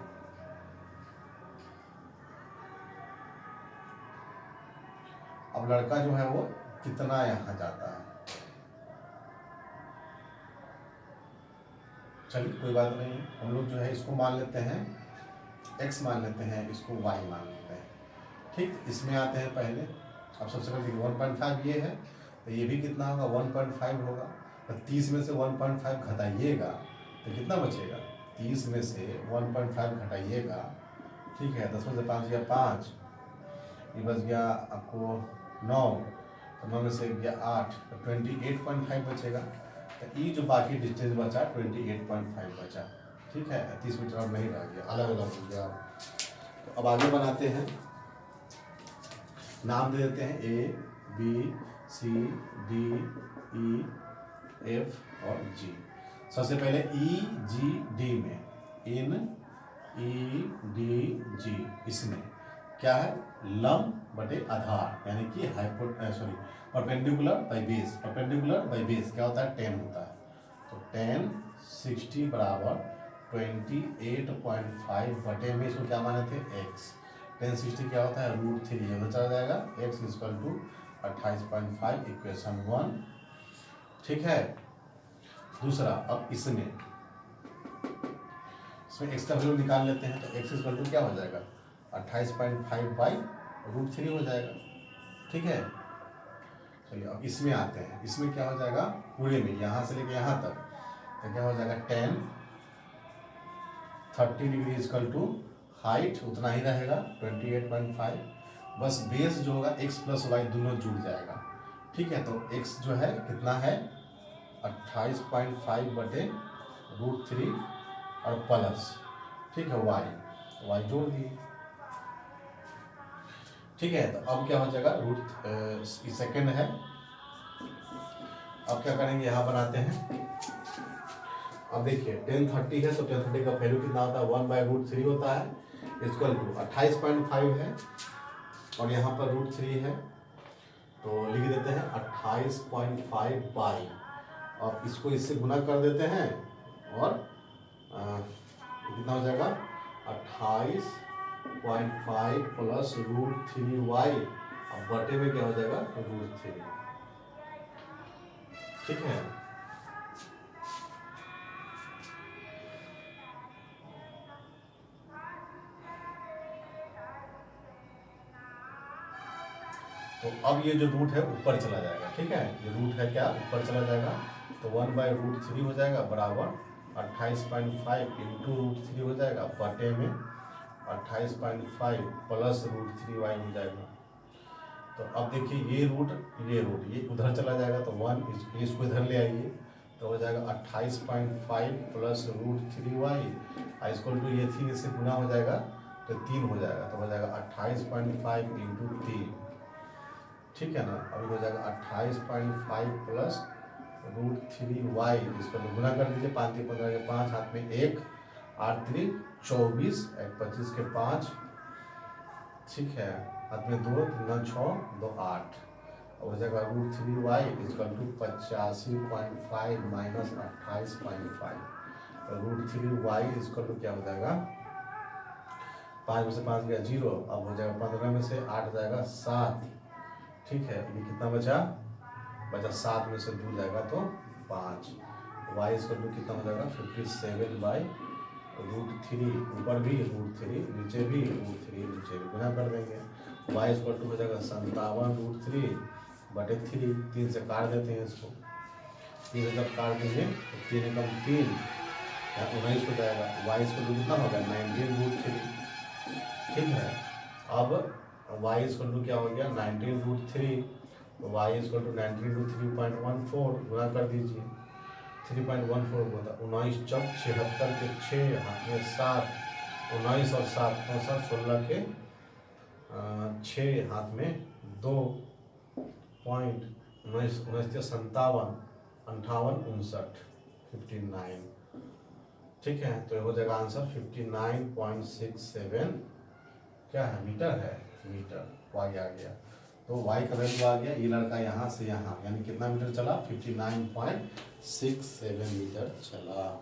अब लड़का जो है वो कितना यहाँ जाता है, चलिए कोई बात नहीं, हम लोग जो है इसको मान लेते हैं x मान लेते हैं, इसको y मान लेते हैं, ठीक। इसमें आते हैं पहले। अब सबसे पहले 1.5 ये है, तो ये भी कितना होगा 1.5 होगा। तो 30 में से 1.5 घटाइएगा तो कितना बचेगा, 30 में से 1.5 घटाइएगा, ठीक है। 10 में से 5 गया 5, ये बच गया आपको 9, तो 9 में से गया 8, तो 28.5 बचेगा। तो ये जो बाकी डिस्टेंस बचा 28.5 बचा, ठीक है। 30 मीटर अब नहीं रह गया, अलग अलग हो गया। तो अब आगे बनाते हैं, नाम दे देते हैं A B C D E F और G। सबसे पहले E G D में, इन E D G, इसमें क्या है, लंब बटे आधार, यानी कि perpendicular by base. Perpendicular by base क्या होता है, 10 होता है। तो 10 60 बराबर 28.5 बटे में इसको क्या माने थे x। 10 60 क्या होता है, √3, ये तो चला जाएगा। x इक्वल टू 28.5, इक्वेशन 1, ठीक है। दूसरा, अब इसमें x का वैल्यू निकाल लेते हैं, तो x इक्वल टू क्या हो जाएगा 28.5 बाई √3 हो जाएगा, ठीक है। चलिए अब इसमें आते हैं, इसमें क्या हो जाएगा पूरे में, यहाँ से लेके यहाँ तक, तो क्या हो जाएगा 10 30 डिग्री इक्वल टू हाइट उतना ही रहेगा 28.5, बस बेस जो होगा x प्लस वाई दोनों जुड़ जाएगा, ठीक है। तो x जो है कितना है 28.5 बटे √3 और प्लस, ठीक है, y जोड़ दिए, ठीक है। तो अब क्या हो जाएगा सेकेंड है। अब क्या करेंगे, यहाँ बनाते हैं। अब देखिए 1030 है, तो 1030 का वैल्यू कितना होता है 1/√3 होता है, इक्वल टू 28.5 है और यहाँ पर √3 है, तो लिख देते हैं 28.5 बाई, और इसको इससे गुना कर देते हैं, और कितना हो जाएगा 28.5 प्लस √3y, अब बटे में क्या हो जाएगा √3, ठीक है। तो अब ये जो रूट है ऊपर चला जाएगा, ठीक है। ये रूट है क्या ऊपर चला जाएगा, तो 1/√3 हो जाएगा बराबर 28.5 इंटू √3 हो जाएगा, बटे में 28.5 प्लस √3y हो जाएगा, तो अब देखिए ये रूट ये उधर चला जाएगा तो 1, इसको इधर ले आइए तो हो जाएगा 28.5 प्लस √3y इक्वल टू ये 3 इससे गुना हो जाएगा तो 3 हो जाएगा तो हो जाएगा 28.5 इंटू 3, ठीक है ना। अभी हो जाएगा 28.5 प्लस √3y इसको गुना कर दीजिए, 5 3 15 के 5 हाथ में 1, 8 3 24, 1 25 के 5, ठीक है, हाथ में 2 3 6 2 8 हो जाएगा √3y equal to 85.5 minus 28.5 √3y equal to क्या हो जाएगा, 5 में से 5 गया 0, अब हो जाएगा 15 में से 8 जाएगा 7, ठीक है। ये कितना बचा 7 में से 2 जाएगा तो 5, y इक्वल टू कितना हो जाएगा 57/√3, ऊपर भी √3 नीचे भी √3 नीचे भी गुना कर देंगे, y इक्वल टू हो जाएगा 57√3/3, 3 से काट देते हैं इसको, 3 से जब काट देंगे तो 3 एकम 3 19 हो जाएगा, y इक्वल टू कितना होगा 19√3, ठीक है। अब y इक्वल टू क्या हो गया 19√3, तो y इक्वल टू 19√3.14 गुना कर दीजिए, 3.14 होता 19 चौक 76 के 6 हाथ में 7, 19 और 7 65 16 के 6 हाथ में 2 पॉइंट 19 19 के 57 58 59 59, ठीक है। तो ये हो जाएगा आंसर 59.67 क्या है मीटर है, मीटर y आ गया। तो y का वैल्यू आ गया, ये लड़का यहाँ से यहाँ यानी कितना मीटर चला 59.67 मीटर चला,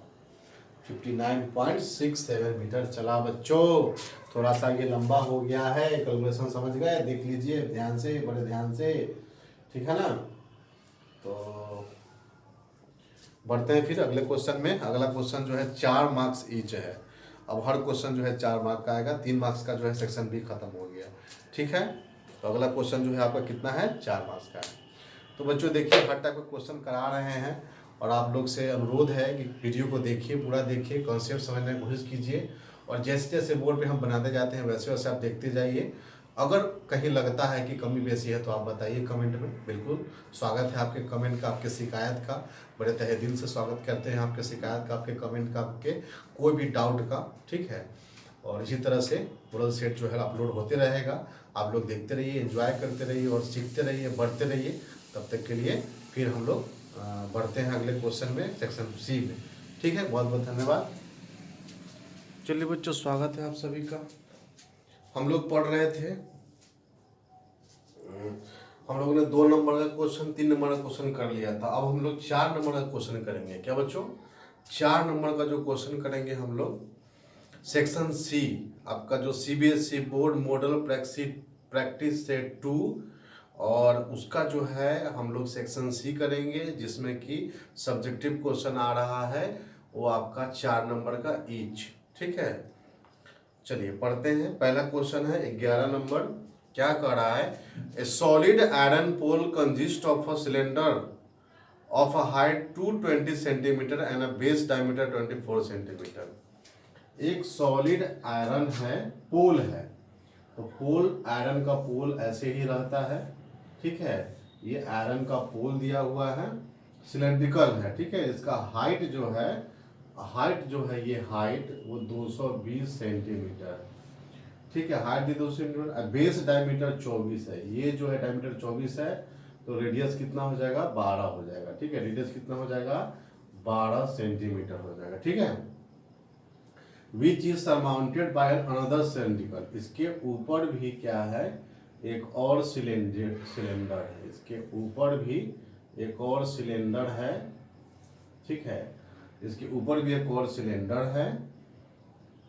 59.67 मीटर चला। बच्चों थोड़ा सा ये लंबा हो गया है, कैलकुलेशन समझ गए, देख लीजिए ध्यान से, बड़े ध्यान से, ठीक है ना। तो बढ़ते हैं फिर अगले क्वेश्चन में। अगला क्वेश्चन जो है 4 मार्क्स ईच है। अब हर क्वेश्चन जो है 4 मार्क का आएगा, 3 मार्क्स का जो है सेक्शन भी खत्म हो गया, ठीक है। तो अगला क्वेश्चन जो है आपका कितना है 4 मार्क्स का है। तो बच्चों देखिए हर टाइप का क्वेश्चन करा रहे हैं और आप लोग से अनुरोध है कि वीडियो को देखिए, पूरा देखिए, कॉन्सेप्ट समझने की कोशिश कीजिए और जैसे जैसे बोर्ड पे हम बनाते जाते हैं वैसे वैसे आप देखते जाइए। अगर कहीं लगता है कि कमी बेसी है तो आप बताइए कमेंट में, बिल्कुल स्वागत है आपके कमेंट का, आपके शिकायत का, बड़े तहे दिल से स्वागत करते हैं आपके शिकायत का, आपके कमेंट का, आपके कोई भी डाउट का, ठीक है। और इसी तरह से मॉडल सेट जो है अपलोड होते रहेगा, आप लोग देखते रहिए, एंजॉय करते रहिए और सीखते रहिए, बढ़ते रहिए। तब तक के लिए फिर हम लोग बढ़ते हैं अगले क्वेश्चन में, सेक्शन सी में, ठीक है। बहुत बहुत धन्यवाद। चलिए बच्चों स्वागत है आप सभी का। हम लोग पढ़ रहे थे, हम लोगों ने 2 नंबर का क्वेश्चन, 3 नंबर का क्वेश्चन कर लिया था। अब हम लोग 4 नंबर का क्वेश्चन करेंगे। क्या बच्चों 4 नंबर का जो क्वेश्चन करेंगे हम लोग सेक्शन सी, आपका जो CBSE board model practice set 2 और उसका जो है हम लोग सेक्शन सी करेंगे, जिसमें कि सब्जेक्टिव क्वेश्चन आ रहा है वो आपका 4 नंबर का ईच, ठीक है। चलिए पढ़ते हैं। पहला क्वेश्चन है 11 नंबर। क्या कह रहा है, a solid iron pole consist of a cylinder of a height 220 centimetre and a base diameter 24 centimetre. एक सॉलिड आयरन है, पोल है, तो पोल आयरन का पोल ऐसे ही रहता है, ठीक है। ये आयरन का पोल दिया हुआ है, सिलेंड्रिकल है, ठीक है। इसका हाइट जो है ये हाइट वो 220 सेंटीमीटर, ठीक है। हाइट दी 200 सेंटीमीटर, बेस डायमीटर 24 है, ये जो है डायमीटर 24 है, तो रेडियस कितना हो जाएगा 12 हो जाएगा, ठीक है। रेडियस कितना हो जाएगा 12 सेंटीमीटर हो जाएगा, ठीक है। Which is surmounted by another cylindrical, इसके ऊपर भी क्या है एक और सिलेंडर है, इसके ऊपर भी एक और सिलेंडर है, ठीक है। इसके ऊपर भी एक और सिलेंडर है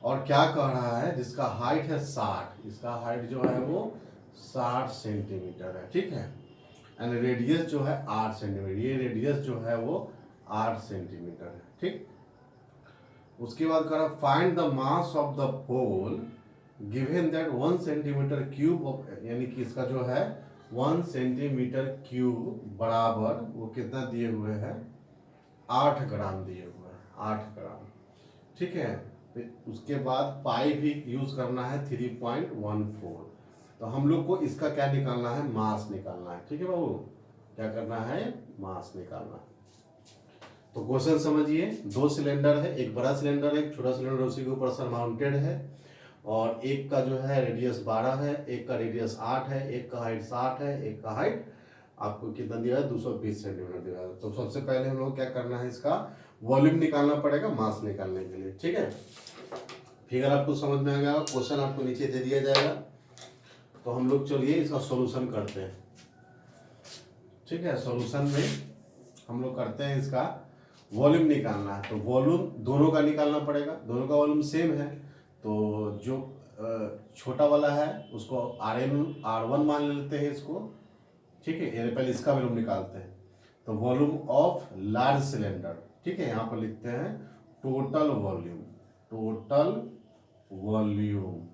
और क्या कह रहा है जिसका हाइट है 60, इसका हाइट जो है वो 60 सेंटीमीटर है, ठीक है। एंड रेडियस जो है 8 सेंटीमीटर, ये रेडियस जो है वो 8 सेंटीमीटर है, ठीक। उसके बाद कह रहा find the mass of the pole given that 1 centimetre cube of, यानी कि इसका जो है 1 सेंटीमीटर क्यूब बराबर वो कितना दिए हुए हैं 8 ग्राम दिए हुए हैं, 8 ग्राम, ठीक है। उसके बाद पाई भी यूज करना है 3.14, तो हम लोग को इसका क्या निकालना है, मास निकालना है। ठीक है बाबू, क्या करना है, मास निकालना है। तो क्वेश्चन समझिए, दो सिलेंडर है, एक बड़ा सिलेंडर है, एक छोटा सिलेंडर उसी के ऊपर सरमाउंटेड है, और एक का जो है रेडियस 12 है, एक का रेडियस 8 है, एक का हाइट 60 है, एक का हाइट आपको कितना दिया है, 220 सेंटीमीटर दिया है। तो सबसे पहले हम लोग क्या करना है, इसका वॉल्यूम निकालना पड़ेगा मास निकालने के लिए। ठीक है, फिगर आपको समझ में आ गया, क्वेश्चन आपको नीचे दे दिया जाएगा। तो हम लोग चलिए इसका सॉल्यूशन करते हैं। ठीक है, सॉल्यूशन में हम लोग करते हैं, इसका वॉल्यूम निकालना है। तो वॉल्यूम दोनों का निकालना पड़ेगा, दोनों का वॉल्यूम सेम है। तो जो छोटा वाला है उसको R1 मान लेते हैं इसको। ठीक है, ये पहले इसका वॉल्यूम निकालते हैं। तो वॉल्यूम ऑफ लार्ज सिलेंडर, ठीक है, यहाँ पर लिखते हैं total volume, total volume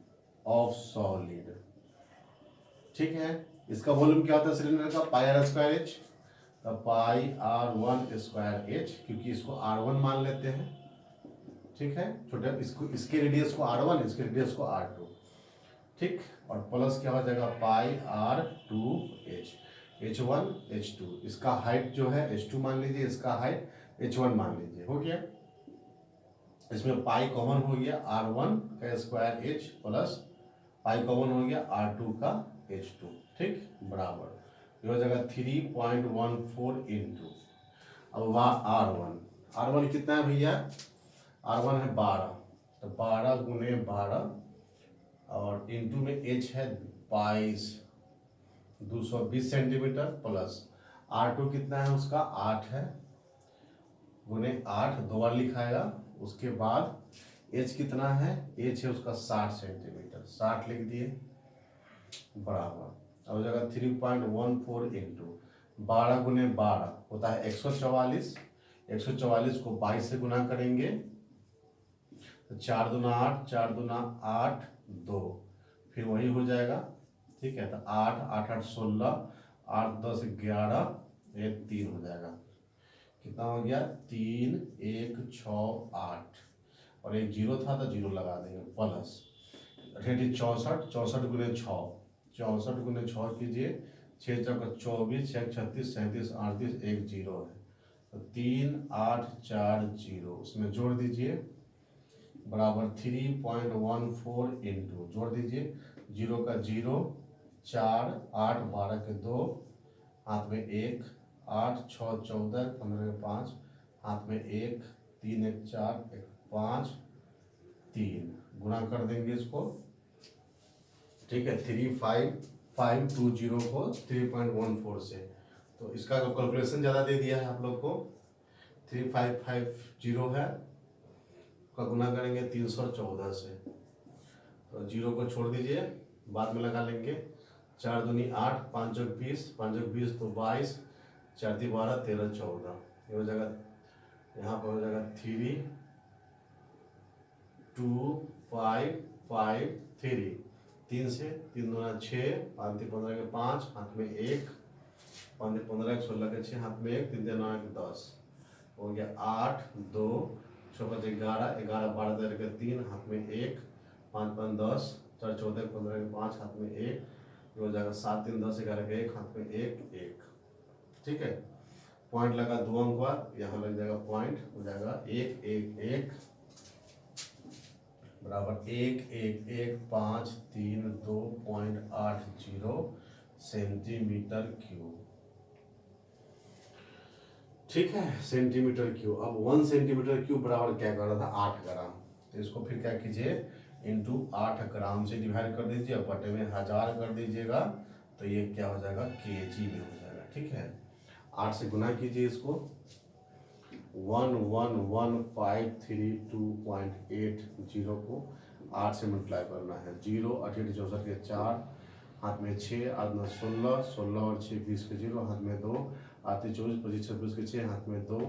of solid. ठीक है, इसका वॉल्यूम क्या होता है सिलेंडर का, pi R square H, pi R1 square H, क्योंकि इसको R1 मान लेते हैं। ठीक है, छोटे इसको, इसके रेडियस को R1, इसके रेडियस को R2। ठीक, और प्लस क्या हो जाएगा, पाई R2H, H1 H2। इसका हाइट जो है H2 मान लीजिए, इसका हाइट H1 मान लीजिए। हो गया, इसमें पाई कॉमन हो गया, R1 का square H plus pi common हो गया R2 का H2। ठीक, बराबर ये हो जाएगा 3.14 इंटू, अब वहाँ R1 कितना है भैया, R1 है 12, तो 12 गुने 12 और इंटू में H है 22, 220 सेंटीमीटर, प्लस R2 कितना है उसका 8 है, गुने 8 दो बार लिखाएगा। उसके बाद H कितना है, H है उसका 60 सेंटीमीटर, 60 लिख दिए, बराबर अब जगह 3.14 इंटू 12 गुने 12 होता है 144, 144 को 22 से गुना करेंगे तो 4 दूना 8, 4 दूना 8, 2, फिर वही हो जाएगा। ठीक है, तो 8 8 8 16, 8 10 11, 1 3 हो जाएगा। कितना हो गया, 3 1 6 8, और एक जीरो था तो जीरो लगा देंगे, प्लस 64, 64 गुने 6, 64 गुने 6 कीजिए, 6 चौका 24, 6 36 37 38, एक जीरो है, तो 3 8 4 0, उसमें जोड़ दीजिए, बराबर 3.14 इंटू, जोड़ दीजिए, जीरो का जीरो, 4 8 12 के 2, हाथ में 1, 8 6 14 15 के 5, हाथ में 1, 3 1 4 1 5 3, गुणा कर देंगे इसको। ठीक है, 35520 को 3.14 से, तो इसका कैलकुलेशन ज़्यादा दे दिया है आप लोग को, 3550 है, का गुना करेंगे 314 से, तो जीरो को छोड़ दीजिए, बाद में लगा लेंगे। 4 दूनी 8, 5 चौक 20, 5 चौक 20 तो 22, 4 दी 12, 13 14, ये हो जाएगा, यहाँ पर हो जाएगा 3 2 5 5 3, 3 से 3 दूना 6, 5 15 के 5, हाथ में 1, 5 15 16 के 6, हाथ में 1, 3 9 के 10, हो गया 8 2 6 5 11, 11 12 13 के 3, हाथ में 1, 5 5 10, 4 14 15 के 5, हाथ में 1, ये हो जाएगा 7 3 10 11 के 1, हाथ में 1 1। ठीक है, पॉइंट लगा 2 अंक बाद, यहाँ लग जाएगा पॉइंट, हो जाएगा 1 1 1 बराबर 1 1 1 5 3 2.80 सेंटीमीटर क्यूब। ठीक है, सेंटीमीटर क्यूब। अब 1 सेंटीमीटर क्यूब बराबर क्या कर रहा था, 8 ग्राम। तो इसको फिर क्या कीजिए, इंटू 8 ग्राम से डिवाइड कर दीजिए, बटे में 1000 कर दीजिएगा, तो ये क्या हो जाएगा, केजी में हो जाएगा। ठीक है, 8 से गुना कीजिए इसको, 11153.2.80 को 8 से मल्टीप्लाई करना है, 0 8 64 के 4, हाथ में 6 8 9 16, 16 और 6 20 के 0, हाथ में 2, 8 24 25 26 के 6, हाथ में 2,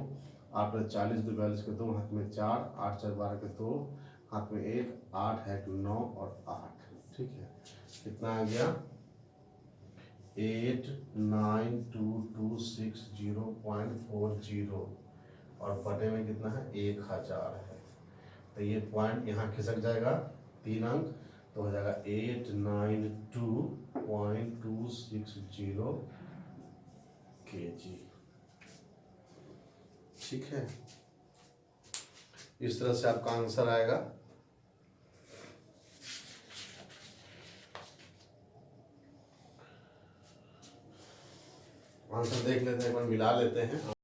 8 40 2 42 के 2, हाथ में 4, 8 4 12 के 2, हाथ में 1, 8 है 9 और 8। ठीक है, कितना आ गया, 89226.40 और बटे में कितना है, 1000 है। तो ये पॉइंट यहाँ खिसक जाएगा, 3 अंक, तो हो जाएगा 892.260 kg। ठीक है, इस तरह से आपका आंसर आएगा। आंसर देख लेते हैं, एक बार मिला लेते हैं।